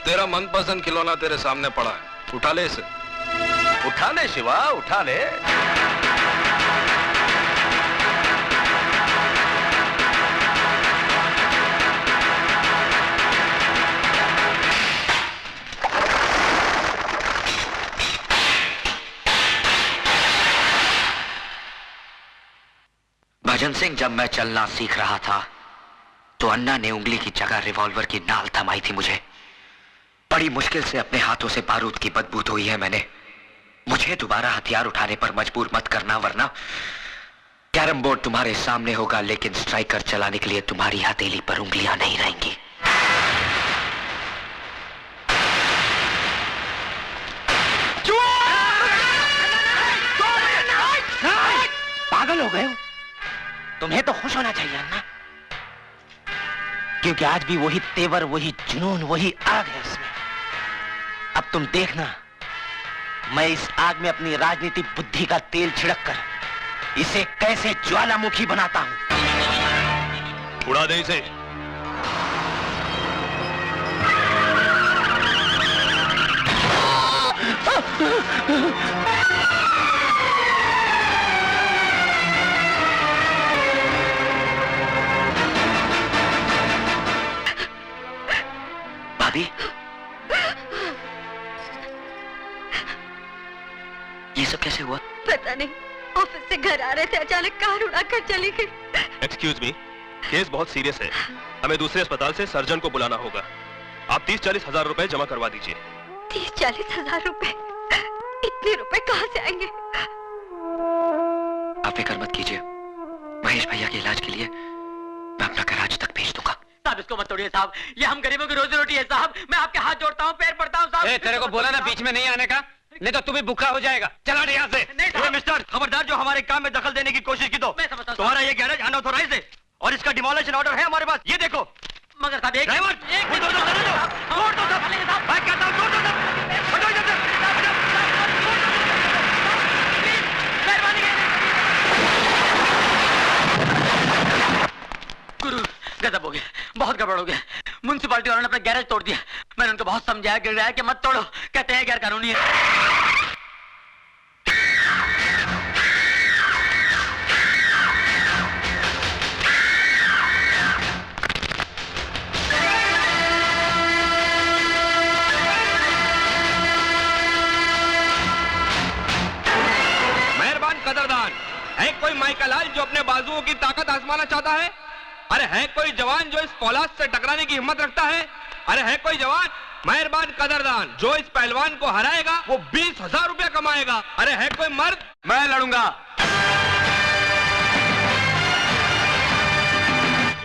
तेरा मनपसंद खिलौना तेरे सामने पड़ा है, उठा ले इसे। उठा ले शिवा, उठा ले। भजन सिंह, जब मैं चलना सीख रहा था तो अन्ना ने उंगली की जगह रिवॉल्वर की नाल थमाई थी मुझे। बड़ी मुश्किल से अपने हाथों से बारूद की बदबू धोई है मैंने। मुझे दोबारा हथियार उठाने पर मजबूर मत करना, वरना कैरम बोर्ड तुम्हारे सामने होगा लेकिन स्ट्राइकर चलाने के लिए तुम्हारी हथेली पर उंगलियां नहीं रहेंगी। पागल हो गए हो? तुम्हें तो खुश होना चाहिए अन्ना। क्योंकि आज भी वही तेवर, वही जुनून, वही आग है उसमें। अब तुम देखना, मैं इस आग में अपनी राजनीतिक बुद्धि का तेल छिड़क कर इसे कैसे ज्वालामुखी बनाता हूं। उड़ा दे इसे। भाभी, ये सब कैसे हुआ? पता नहीं, ऑफिस से घर आ रहे थे, अचानक कार उड़ाकर चली गई। एक्सक्यूज मी, केस बहुत सीरियस है, हमें दूसरे अस्पताल से सर्जन को बुलाना होगा। आप 30-40 हजार रुपए जमा करवा दीजिए। 30-40 हजार रुपए? इतने रुपए कहाँ से आएंगे? आप फिक्र मत कीजिए, महेश भैया के इलाज के लिए मैं अपना कराच तक भेज दूंगा। साहब इसको मत तोड़िए साहब, ये हम गरीबों की रोजी रोटी है साहब। मैं आपके हाथ जोड़ता हूँ, पैर पड़ता हूँ साहब। तेरे को बोला ना बीच में नहीं आने का, नहीं तो तू भी भूखा हो जाएगा। चला नहीं यहाँ से। नहीं मिस्टर, खबरदार जो हमारे काम में दखल देने की कोशिश की तो तुम्हारा ये गैरेज अनऑथोराइज्ड है और इसका डिमोलिशन ऑर्डर है हमारे पास। ये देखो। मगर साहब एक ड्राइवर, मैं कहता हूँ छोड़ दो सब। हटो इधर से। गुरु, गजब हो गया, बहुत गड़बड़ हो गया। म्युनिसिपालिटी वालों ने अपना गैरेज तोड़ दिया। मैंने उनको बहुत समझाया, गिराया कि मत तोड़ो, कहते हैं गैर कानूनी है। मेहरबान कदरदान, है कोई माइकलाल जो अपने बाजुओं की ताकत आजमाना चाहता है? अरे है कोई जवान जो इस फौलाद से टकराने की हिम्मत रखता है? अरे है कोई जवान? मेहरबान कदरदान, जो इस पहलवान को हराएगा वो 20,000 रुपया कमाएगा। अरे है कोई मर्द? मैं लड़ूंगा।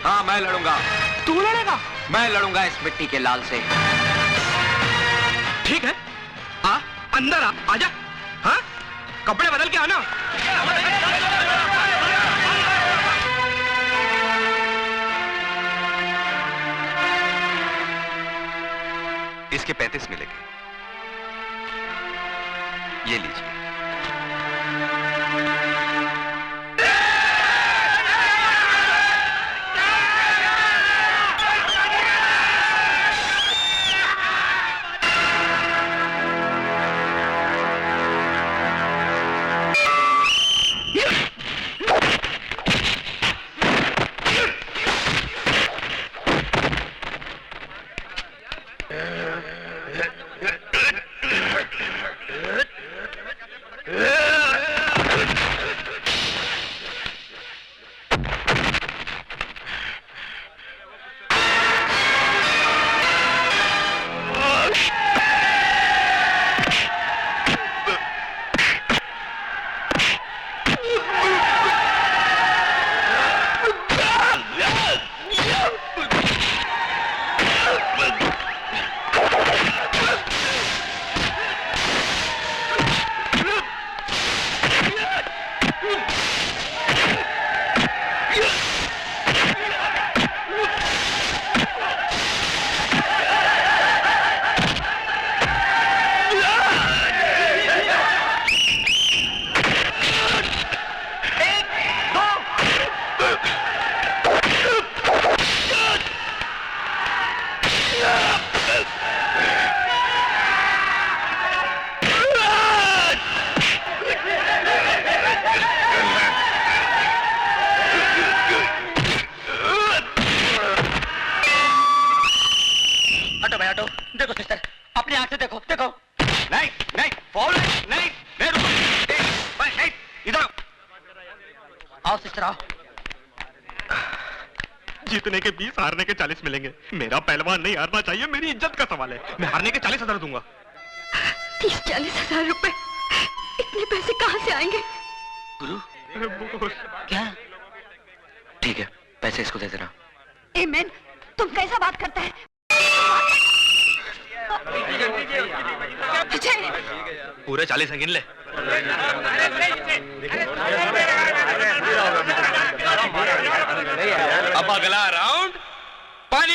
हाँ, मैं लड़ूंगा। तू लड़ेगा? मैं लड़ूंगा इस मिट्टी के लाल से। ठीक है, आ अंदर आजा। हाँ, कपड़े बदल के आना। इसके 35 मिलेंगे, ये लीजिए। देखो सिस्टर, अपनी आंख से देखो, देखो। नहीं, नहीं, फॉल नहीं, नहीं, रुको, नहीं, इधर आओ सिस्टर, आओ। जीतने के 20, हारने के 40 मिलेंगे। मेरा पहलवान नहीं हारना चाहिए, मेरी इज्जत का सवाल है। मैं हारने के 40,000 दूंगा। 30-40 हजार रुपए, इतने पैसे कहाँ से आएंगे? गुरु, क्या? ठीक है, पैसे इसको दे देना। एमेन, तुम कैसा बात करता है? पूरे 40 गिन ले। अब अगला राउंड पानी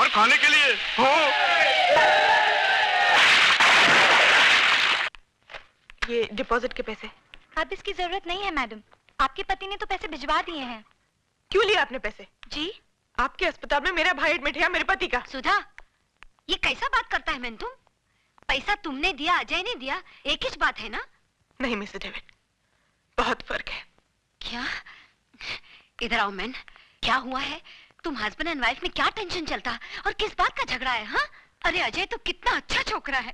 मार खाने के लिए हो। ये डिपॉजिट के पैसे। अब इसकी जरूरत नहीं है मैडम, आपके पति ने तो पैसे भिजवा दिए हैं। क्यों लिया आपने पैसे? जी, आपके अस्पताल में मेरा भाई एडमिट है, मेरे पति का। सुधा, ये कैसा बात करता है मैन तुम? पैसा तुमने दिया, अजय ने दिया, एक ही बात है ना? नहीं मिस्टर डेविड, बहुत फर्क है। क्या? इधर आओ मैन, क्या हुआ है? तुम हस्बैंड एंड वाइफ में क्या टेंशन चलता और किस बात का झगड़ा है? हाँ, अरे अजय तो कितना अच्छा छोकरा है,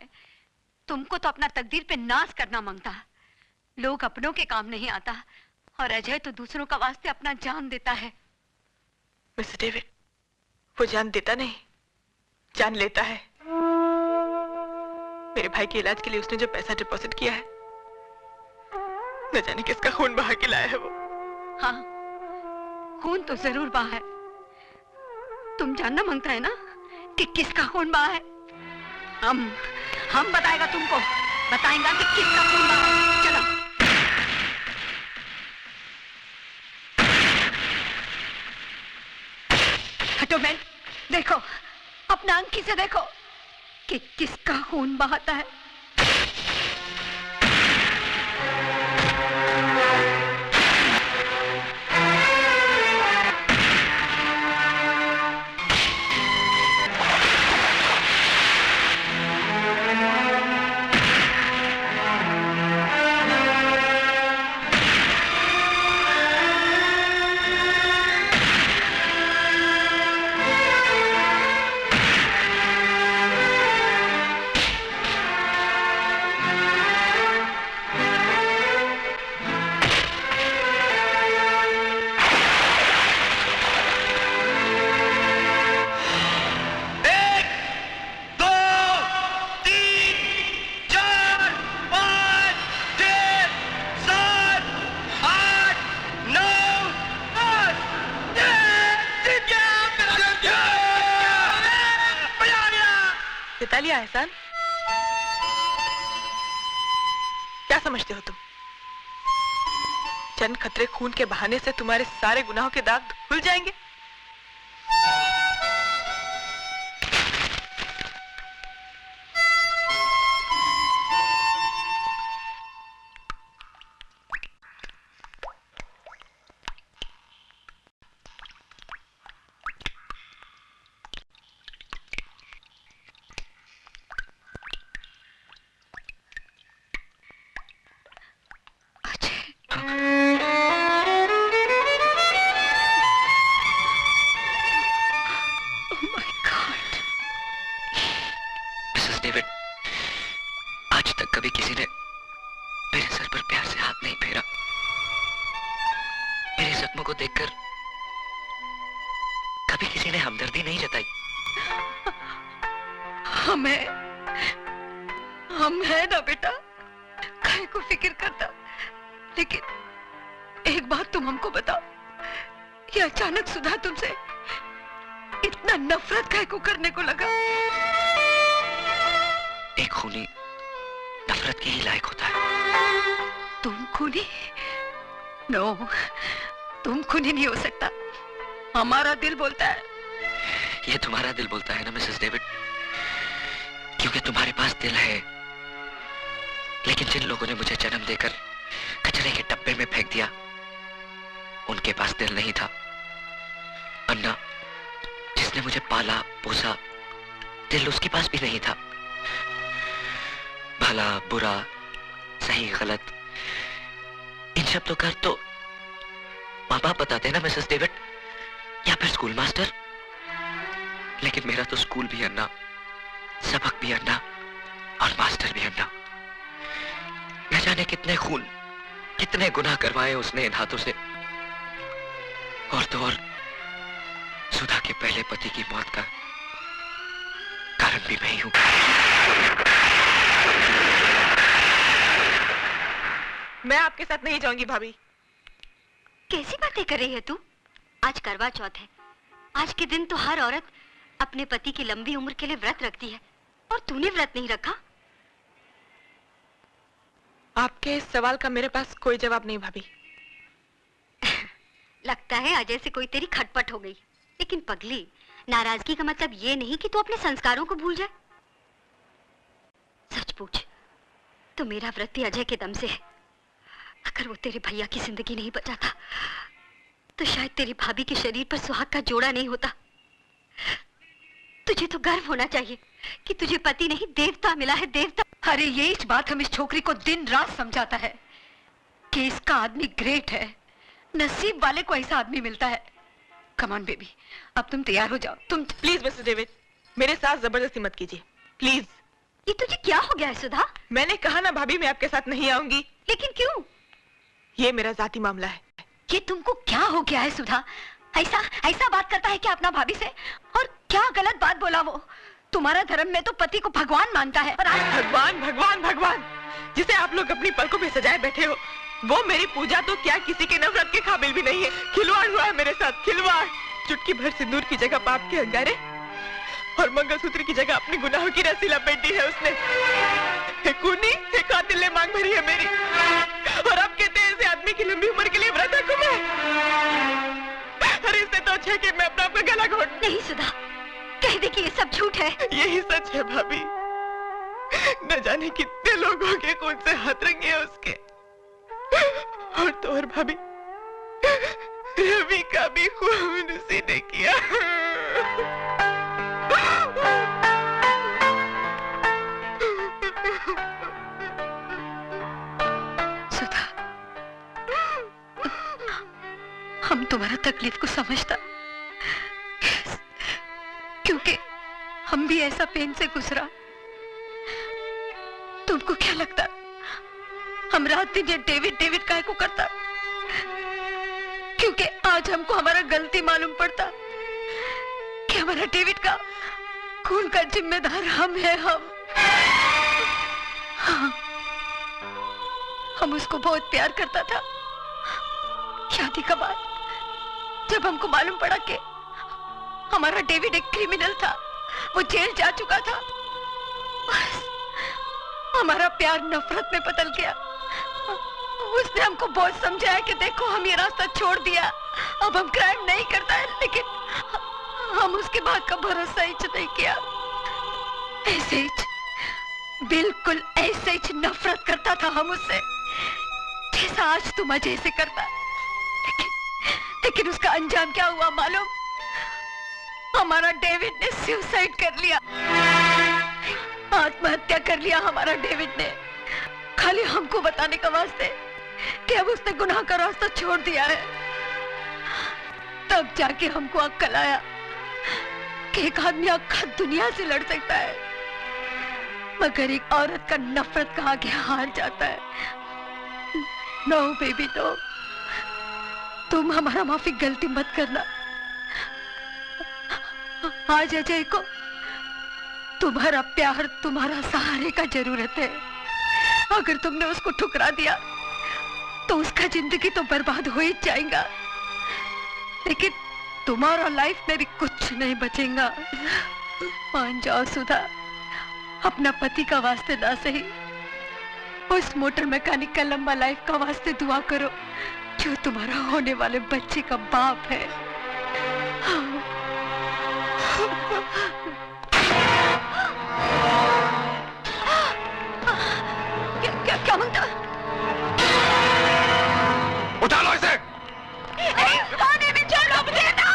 तुमको तो अपना तकदीर पे नाज करना मांगता। लोग अपनों के काम नहीं आता और अजय तो दूसरों का वास्ते अपना जान देता है। मिस्टर डेविड, वो जान देता नहीं, जान लेता है। मेरे भाई के इलाज के लिए उसने जो पैसा डिपॉजिट किया है, न जाने किसका खून बहा के लाया है वो। हाँ, खून तो जरूर बहा है। तुम जानना मांगता है ना कि किसका खून बहा है? हम बताएगा तुमको, बताएगा कि किसका खून बहा है। चलो। हटो मैन, देखो अपना आंखी से देखो कि किसका खून बहाता है। लिया एहसान, क्या समझते हो तुम? चंद खतरे खून के बहाने से तुम्हारे सारे गुनाहों के दाग धुल जाएंगे? हम है ना बेटा, काहे को फिक्र करता। लेकिन एक बात तुम हमको बताओ, ये अचानक सुधा तुमसे इतना नफरत काहे को करने को लगा? एक खूनी नफरत के ही लायक होता है। तुम खूनी? नो, तुम खूनी नहीं हो सकता, हमारा दिल बोलता है। ये तुम्हारा दिल बोलता है ना मिसेस डेविड, क्योंकि तुम्हारे पास दिल है। लेकिन जिन लोगों ने मुझे जन्म देकर कचरे के डब्बे में फेंक दिया, उनके पास दिल नहीं था। अन्ना, जिसने मुझे पाला पोसा, दिल उसके पास भी नहीं था। भला बुरा, सही गलत, इन शब्दों का तो माँ बाप बताते हैं ना मिसेस डेविड, या फिर स्कूल मास्टर। लेकिन मेरा तो स्कूल भी अन्ना, सबक भी अन्ना और मास्टर भी अन्ना। न जाने कितने खून, कितने गुनाह करवाए उसने इन हाथों से। और तो और सुधा के पहले पति की मौत का कारण भी मैं ही हूं। मैं आपके साथ नहीं जाऊंगी भाभी। कैसी बातें कर रही है तू? आज करवा चौथ है। आज के दिन तो हर औरत अपने पति की लंबी उम्र के लिए व्रत रखती है, और तूने व्रत नहीं रखा। आपके इस सवाल का मेरे पास कोई जवाब नहीं भाभी। लगता है अजय से कोई तेरी खटपट हो गई। लेकिन पगली, नाराजगी का मतलब ये नहीं कि तू अपने संस्कारों को भूल जाए। सच पूछ तो मेरा व्रत ही अजय के दम से है। अगर वो तेरे भैया की जिंदगी नहीं बचाता तो शायद तेरी भाभी के शरीर पर सुहाग का जोड़ा नहीं होता। तुझे तो गर्व होना चाहिए कि तुझे पति नहीं देवता मिला है, देवता। अरे ये इस बात हम इस छोकरी को दिन रात समझाता है कि इसका आदमी ग्रेट है, नसीब वाले को ऐसा आदमी मिलता है। कम ऑन बेबी, अब तुम तैयार हो जाओ। तुम प्लीज मिस्टर डेविड, मेरे साथ जबरदस्ती मत कीजिए प्लीज। ये तुझे क्या हो गया है सुधा? मैंने कहा ना भाभी, मैं आपके साथ नहीं आऊंगी। लेकिन क्यों? ये मेरा जाती मामला है। ये तुमको क्या हो गया है सुधा? ऐसा ऐसा बात करता है क्या अपना भाभी से? और क्या गलत बात बोला वो? तुम्हारा धर्म में तो पति को भगवान मानता है। और भगवान भगवान भगवान जिसे आप लोग अपनी पलकों पे सजाए बैठे हो, वो मेरी पूजा तो क्या किसी के नफरत के काबिल भी नहीं है। खिलवाड़ हुआ है मेरे साथ, खिलवाड़। चुटकी भर सिंदूर की जगह पाप के अंगारे और मंगलसूत्र की जगह अपने गुनाहों की रस्सी लपेटी है उसने। एक खूनी, एक कातिल ने मांग भरी है मेरी, और अब कहते हैं ऐसे आदमी की लंबी उम्र के लिए व्रत रखूं मैं। अरे इससे तो अच्छा है कि मैं अपना गला घोट। नहीं सुधा, कह दे कि ये सब झूठ है। यही सच है भाभी। न जाने कितने लोगों के खून से हाथ रंगे हैं उसके। और तो और भाभी, रवि का भी खून उसी ने किया। सुधा, हम तुम्हारा तकलीफ को समझता, क्योंकि हम भी ऐसा पेन से गुजरा। तुमको क्या लगता हम रात दिन ये डेविड डेविड काहे को करता? क्योंकि आज हमको हमारा गलती मालूम पड़ता कि हमारा डेविड का खून का जिम्मेदार हम है। हम उसको बहुत प्यार करता था। शादी के बाद जब हमको मालूम पड़ा कि हमारा डेविड एक क्रिमिनल था, वो जेल जा चुका था, हमारा प्यार नफरत में बदल गया। उसने हमको बहुत समझाया कि देखो हम ये रास्ता छोड़ दिया, अब हम क्राइम नहीं करता है, लेकिन हम उसके बाद का भरोसा ही नहीं किया। ऐसे ही, बिल्कुल ऐसे ही नफरत करता था हम उससे, जैसा आज तुम अजय से करता। लेकिन उसका अंजाम क्या हुआ मालूम? हमारा डेविड ने सुसाइड कर लिया, आत्महत्या कर लिया हमारा डेविड ने, खाली हमको बताने का वास्ते कि अब उसने गुनाह का रास्ता छोड़ दिया है। तब जाके हमको अक्ल आया कि एक आदमी आखा दुनिया से लड़ सकता है, मगर एक औरत का नफरत का आगे हार जाता है। नो बेबी नो, तुम हमारा माफी गलती मत करना। आज अजय को तुम्हारा प्यार, तुम्हारा सहारे का जरूरत है। अगर तुमने उसको ठुकरा दिया तो उसका जिंदगी तो बर्बाद हो ही जाएगा, लेकिन तुम्हारा लाइफ में भी कुछ नहीं बचेगा। मान जाओ सुधा, अपना पति का वास्ते ना सही, उस मोटर मैकेनिक का लंबा लाइफ का वास्ते दुआ करो जो तुम्हारा होने वाले बच्चे का बाप है। क्या मांगता? उठा लो इसे। पानी में छोड़ो मुझे ना।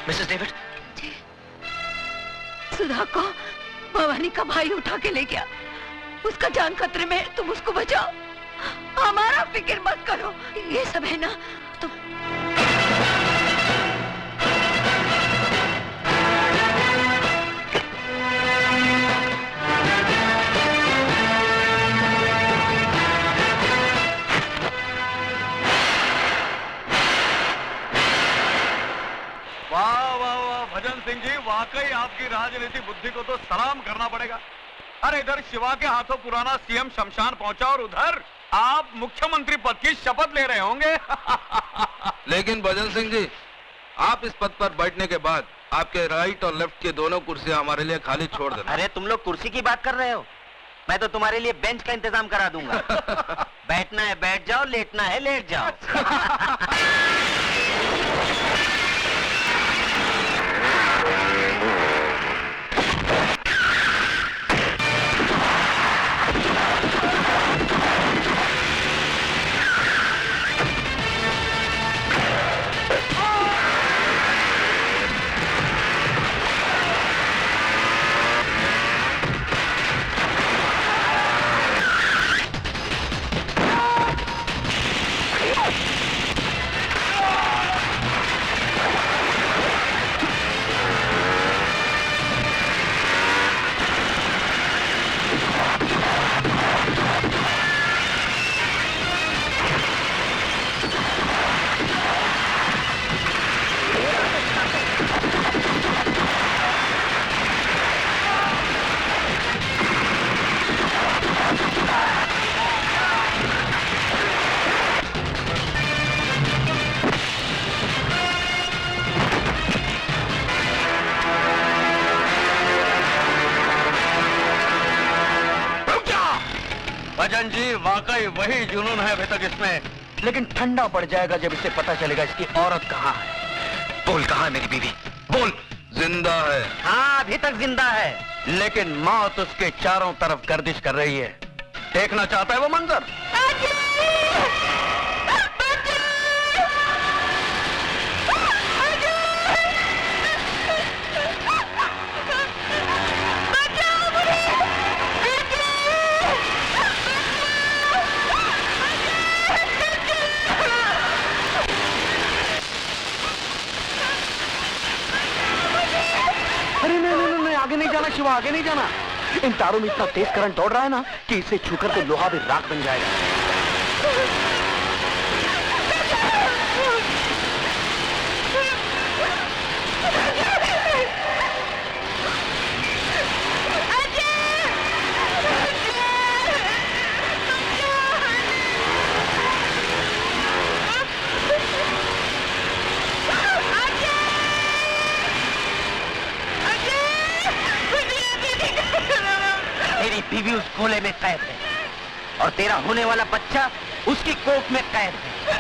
मिसेस डेविड, सुधा को भवानी का भाई उठा के ले गया, उसका जान खतरे में है, तुम उसको बचाओ, हमारा फिक्र मत करो। ये सब है ना तुम। वाह वाह वाह भजन सिंह जी, वाकई आपकी राजनीति बुद्धि को तो सलाम करना पड़ेगा। अरे इधर शिवा के हाथों पुराना सीएम शमशान पहुंचा और उधर आप मुख्यमंत्री पद की शपथ ले रहे होंगे। लेकिन भजन सिंह जी, आप इस पद पर बैठने के बाद आपके राइट और लेफ्ट की दोनों कुर्सियां हमारे लिए खाली छोड़ देना। अरे तुम लोग कुर्सी की बात कर रहे हो, मैं तो तुम्हारे लिए बेंच का इंतजाम करा दूंगा। बैठना है बैठ जाओ, लेटना है लेट जाओ। भजन जी, वाकई वही जुनून है अभी तक इसमें, लेकिन ठंडा पड़ जाएगा जब इसे पता चलेगा इसकी औरत कहाँ है। बोल, कहाँ है मेरी बीवी? बोल। जिंदा है। हाँ अभी तक जिंदा है, लेकिन मौत उसके चारों तरफ गर्दिश कर रही है। देखना चाहता है वो मंजर। अरे नहीं, आगे नहीं जाना शिवा, आगे नहीं जाना। इन तारों में इतना तेज करंट दौड़ रहा है ना कि इसे छूकर तो लोहा भी राख बन जाएगा। तेरी बीवी उस गोले में कैद है और तेरा होने वाला बच्चा उसकी कोख में कैद है।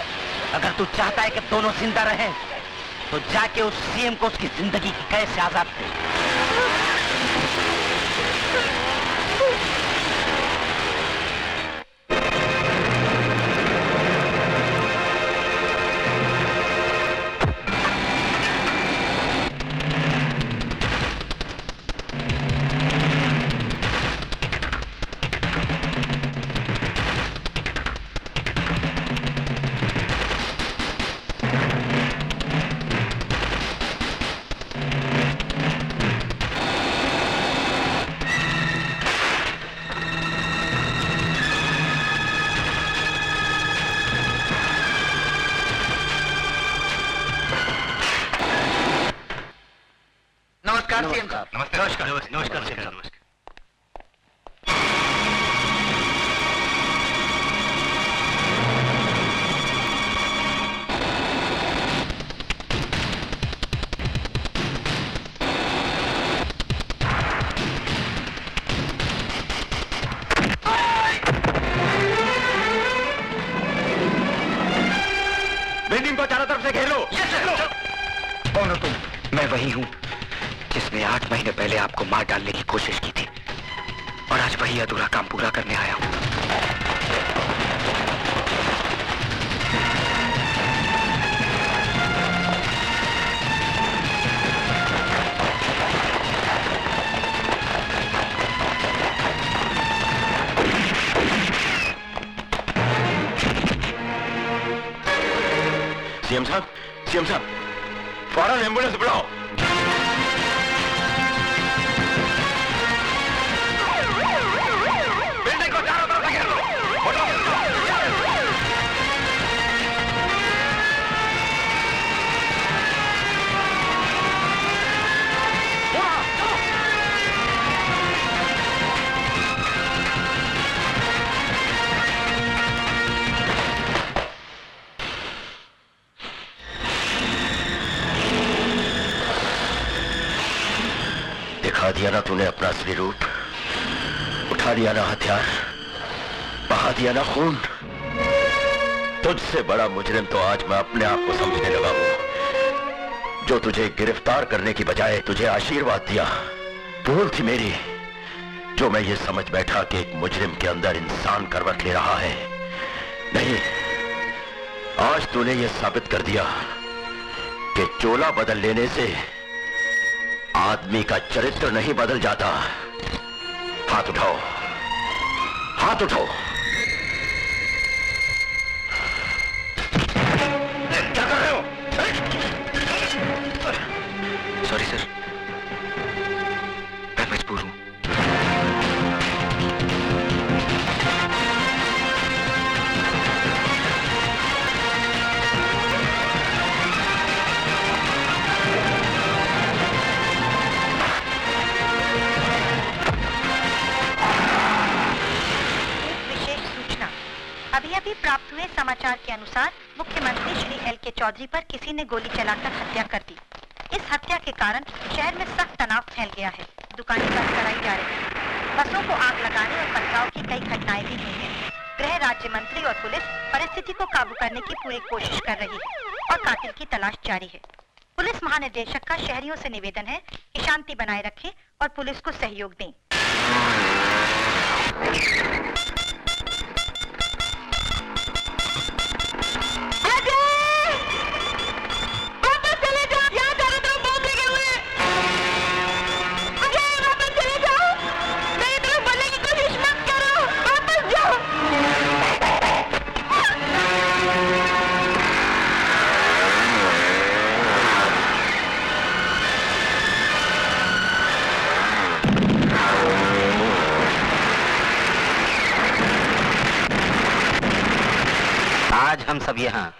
अगर तू चाहता है कि दोनों जिंदा रहें, तो जाके उस सीएम को उसकी जिंदगी की कैद से आजाद कर। नमस्कार सीएम साहब। नमस्कार नमस्कार सीएम साहब। बिल्डिंग को चारों तरफ से घेर लो। कौन हो तुम? मैं वही हूँ जिसने 8 महीने पहले आपको मार डालने की कोशिश की थी, और आज वही अधूरा काम पूरा करने आया हूँ। सीएम साहब, फौरन एम्बुलेंस बुलाओ। बिल्डिंग को चारों तरफ से घेर लो। दिखा दिया ना तूने अपना असली रूप, उठा दिया ना हथियार, बहा दिया ना खून। तुझसे बड़ा मुजरिम तो आज मैं अपने आप को समझने लगा हूं, जो तुझे गिरफ्तार करने की बजाय तुझे आशीर्वाद दिया। भूल थी मेरी, जो मैं ये समझ बैठा कि एक मुजरिम के अंदर इंसान करवट ले रहा है। नहीं, आज तूने ये साबित कर दिया कि चोला बदल लेने से आदमी का चरित्र नहीं बदल जाता। हाथ उठाओ, हाथ उठाओ। क्या कर रहे हो? सॉरी सर, मैं मजबूर हूं। अभी प्राप्त हुए समाचार के अनुसार मुख्यमंत्री श्री एल.के. चौधरी पर किसी ने गोली चलाकर हत्या कर दी। इस हत्या के कारण शहर में सख्त तनाव फैल गया है। दुकानें बंद कराई जा रही हैं। बसों को आग लगाने और पथराव की कई घटनाएं भी हुई हैं। गृह राज्य मंत्री और पुलिस परिस्थिति को काबू करने की पूरी कोशिश कर रही है और कातिल की तलाश जारी है। पुलिस महानिदेशक का शहरियों से निवेदन है कि शांति बनाए रखें और पुलिस को सहयोग दें। आज हम सब यहाँ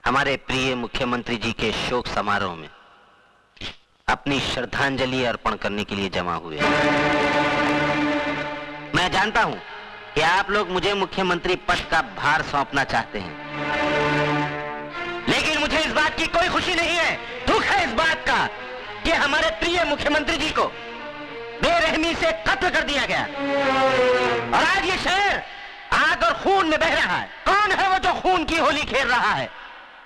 हमारे प्रिय मुख्यमंत्री जी के शोक समारोह में अपनी श्रद्धांजलि अर्पण करने के लिए जमा हुए हैं। मैं जानता हूँ कि आप लोग मुझे मुख्यमंत्री पद का भार सौंपना चाहते हैं, लेकिन मुझे इस बात की कोई खुशी नहीं है। दुख है इस बात का कि हमारे प्रिय मुख्यमंत्री जी को बेरहमी से कत्ल कर दिया गया और आज ये शहर आग और खून में बह रहा है। कौन है वो जो खून की होली खेल रहा है?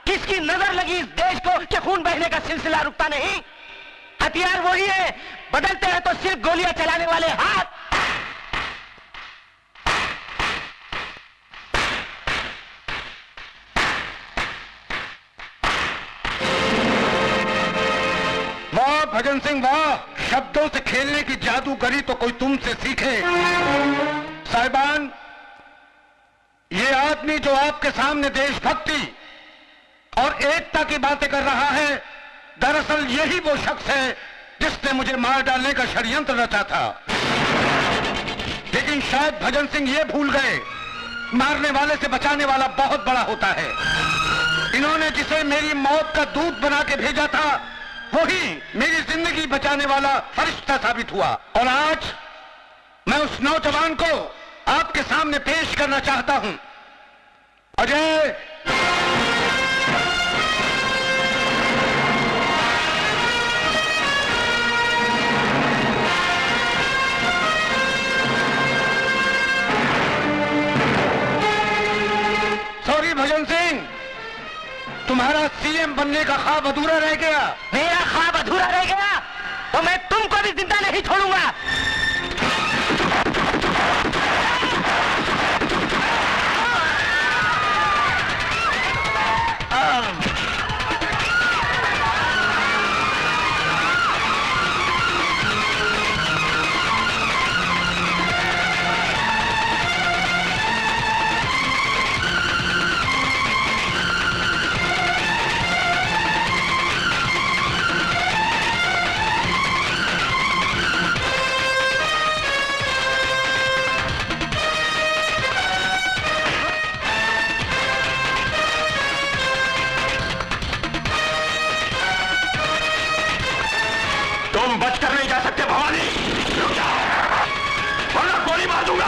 किसकी नजर लगी इस देश को कि खून बहने का सिलसिला रुकता नहीं? हथियार वही है, बदलते हैं तो सिर्फ गोलियां चलाने वाले हाथ। वाह भजन सिंह वाह, शब्दों से खेलने की जादूगरी तो कोई तुमसे सीखे। साहिबान, ये आदमी जो आपके सामने देशभक्ति और एकता की बातें कर रहा है, दरअसल यही वो शख्स है जिसने मुझे मार डालने का षड्यंत्र रचा था। लेकिन शायद भजन सिंह ये भूल गए, मारने वाले से बचाने वाला बहुत बड़ा होता है। इन्होंने जिसे मेरी मौत का दूत बना के भेजा था, वही मेरी जिंदगी बचाने वाला फरिश्ता साबित हुआ। और आज मैं उस नौजवान को आपके सामने पेश करना चाहता हूं। अजय, सॉरी भजन सिंह, तुम्हारा सीएम बनने का ख्वाब अधूरा रह गया। मेरा ख्वाब अधूरा रह गया तो मैं तुमको भी जिंदा नहीं छोड़ूंगा। तुम बचकर नहीं जा सकते भवानी, रुक जाओ वरना गोली मार दूंगा।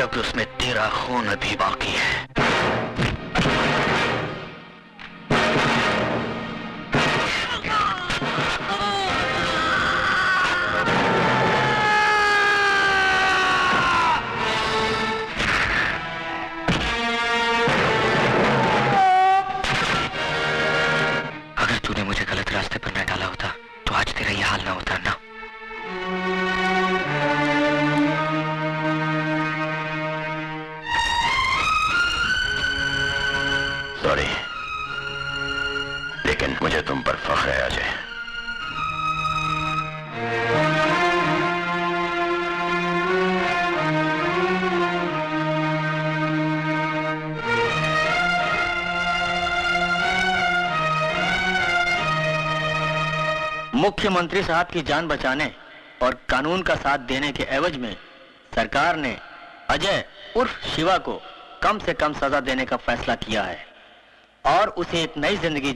कि उसमें तेरा खून अभी बाकी है। अगर तूने मुझे गलत रास्ते पर न डाला होता तो आज तेरा ये हाल ना होता ना। सॉरी, लेकिन मुझे तुम पर फख्र है अजय। मुख्यमंत्री साहब की जान बचाने और कानून का साथ देने के एवज में सरकार ने अजय उर्फ शिवा को कम से कम सजा देने का फैसला किया है और उसे एक नई जिंदगी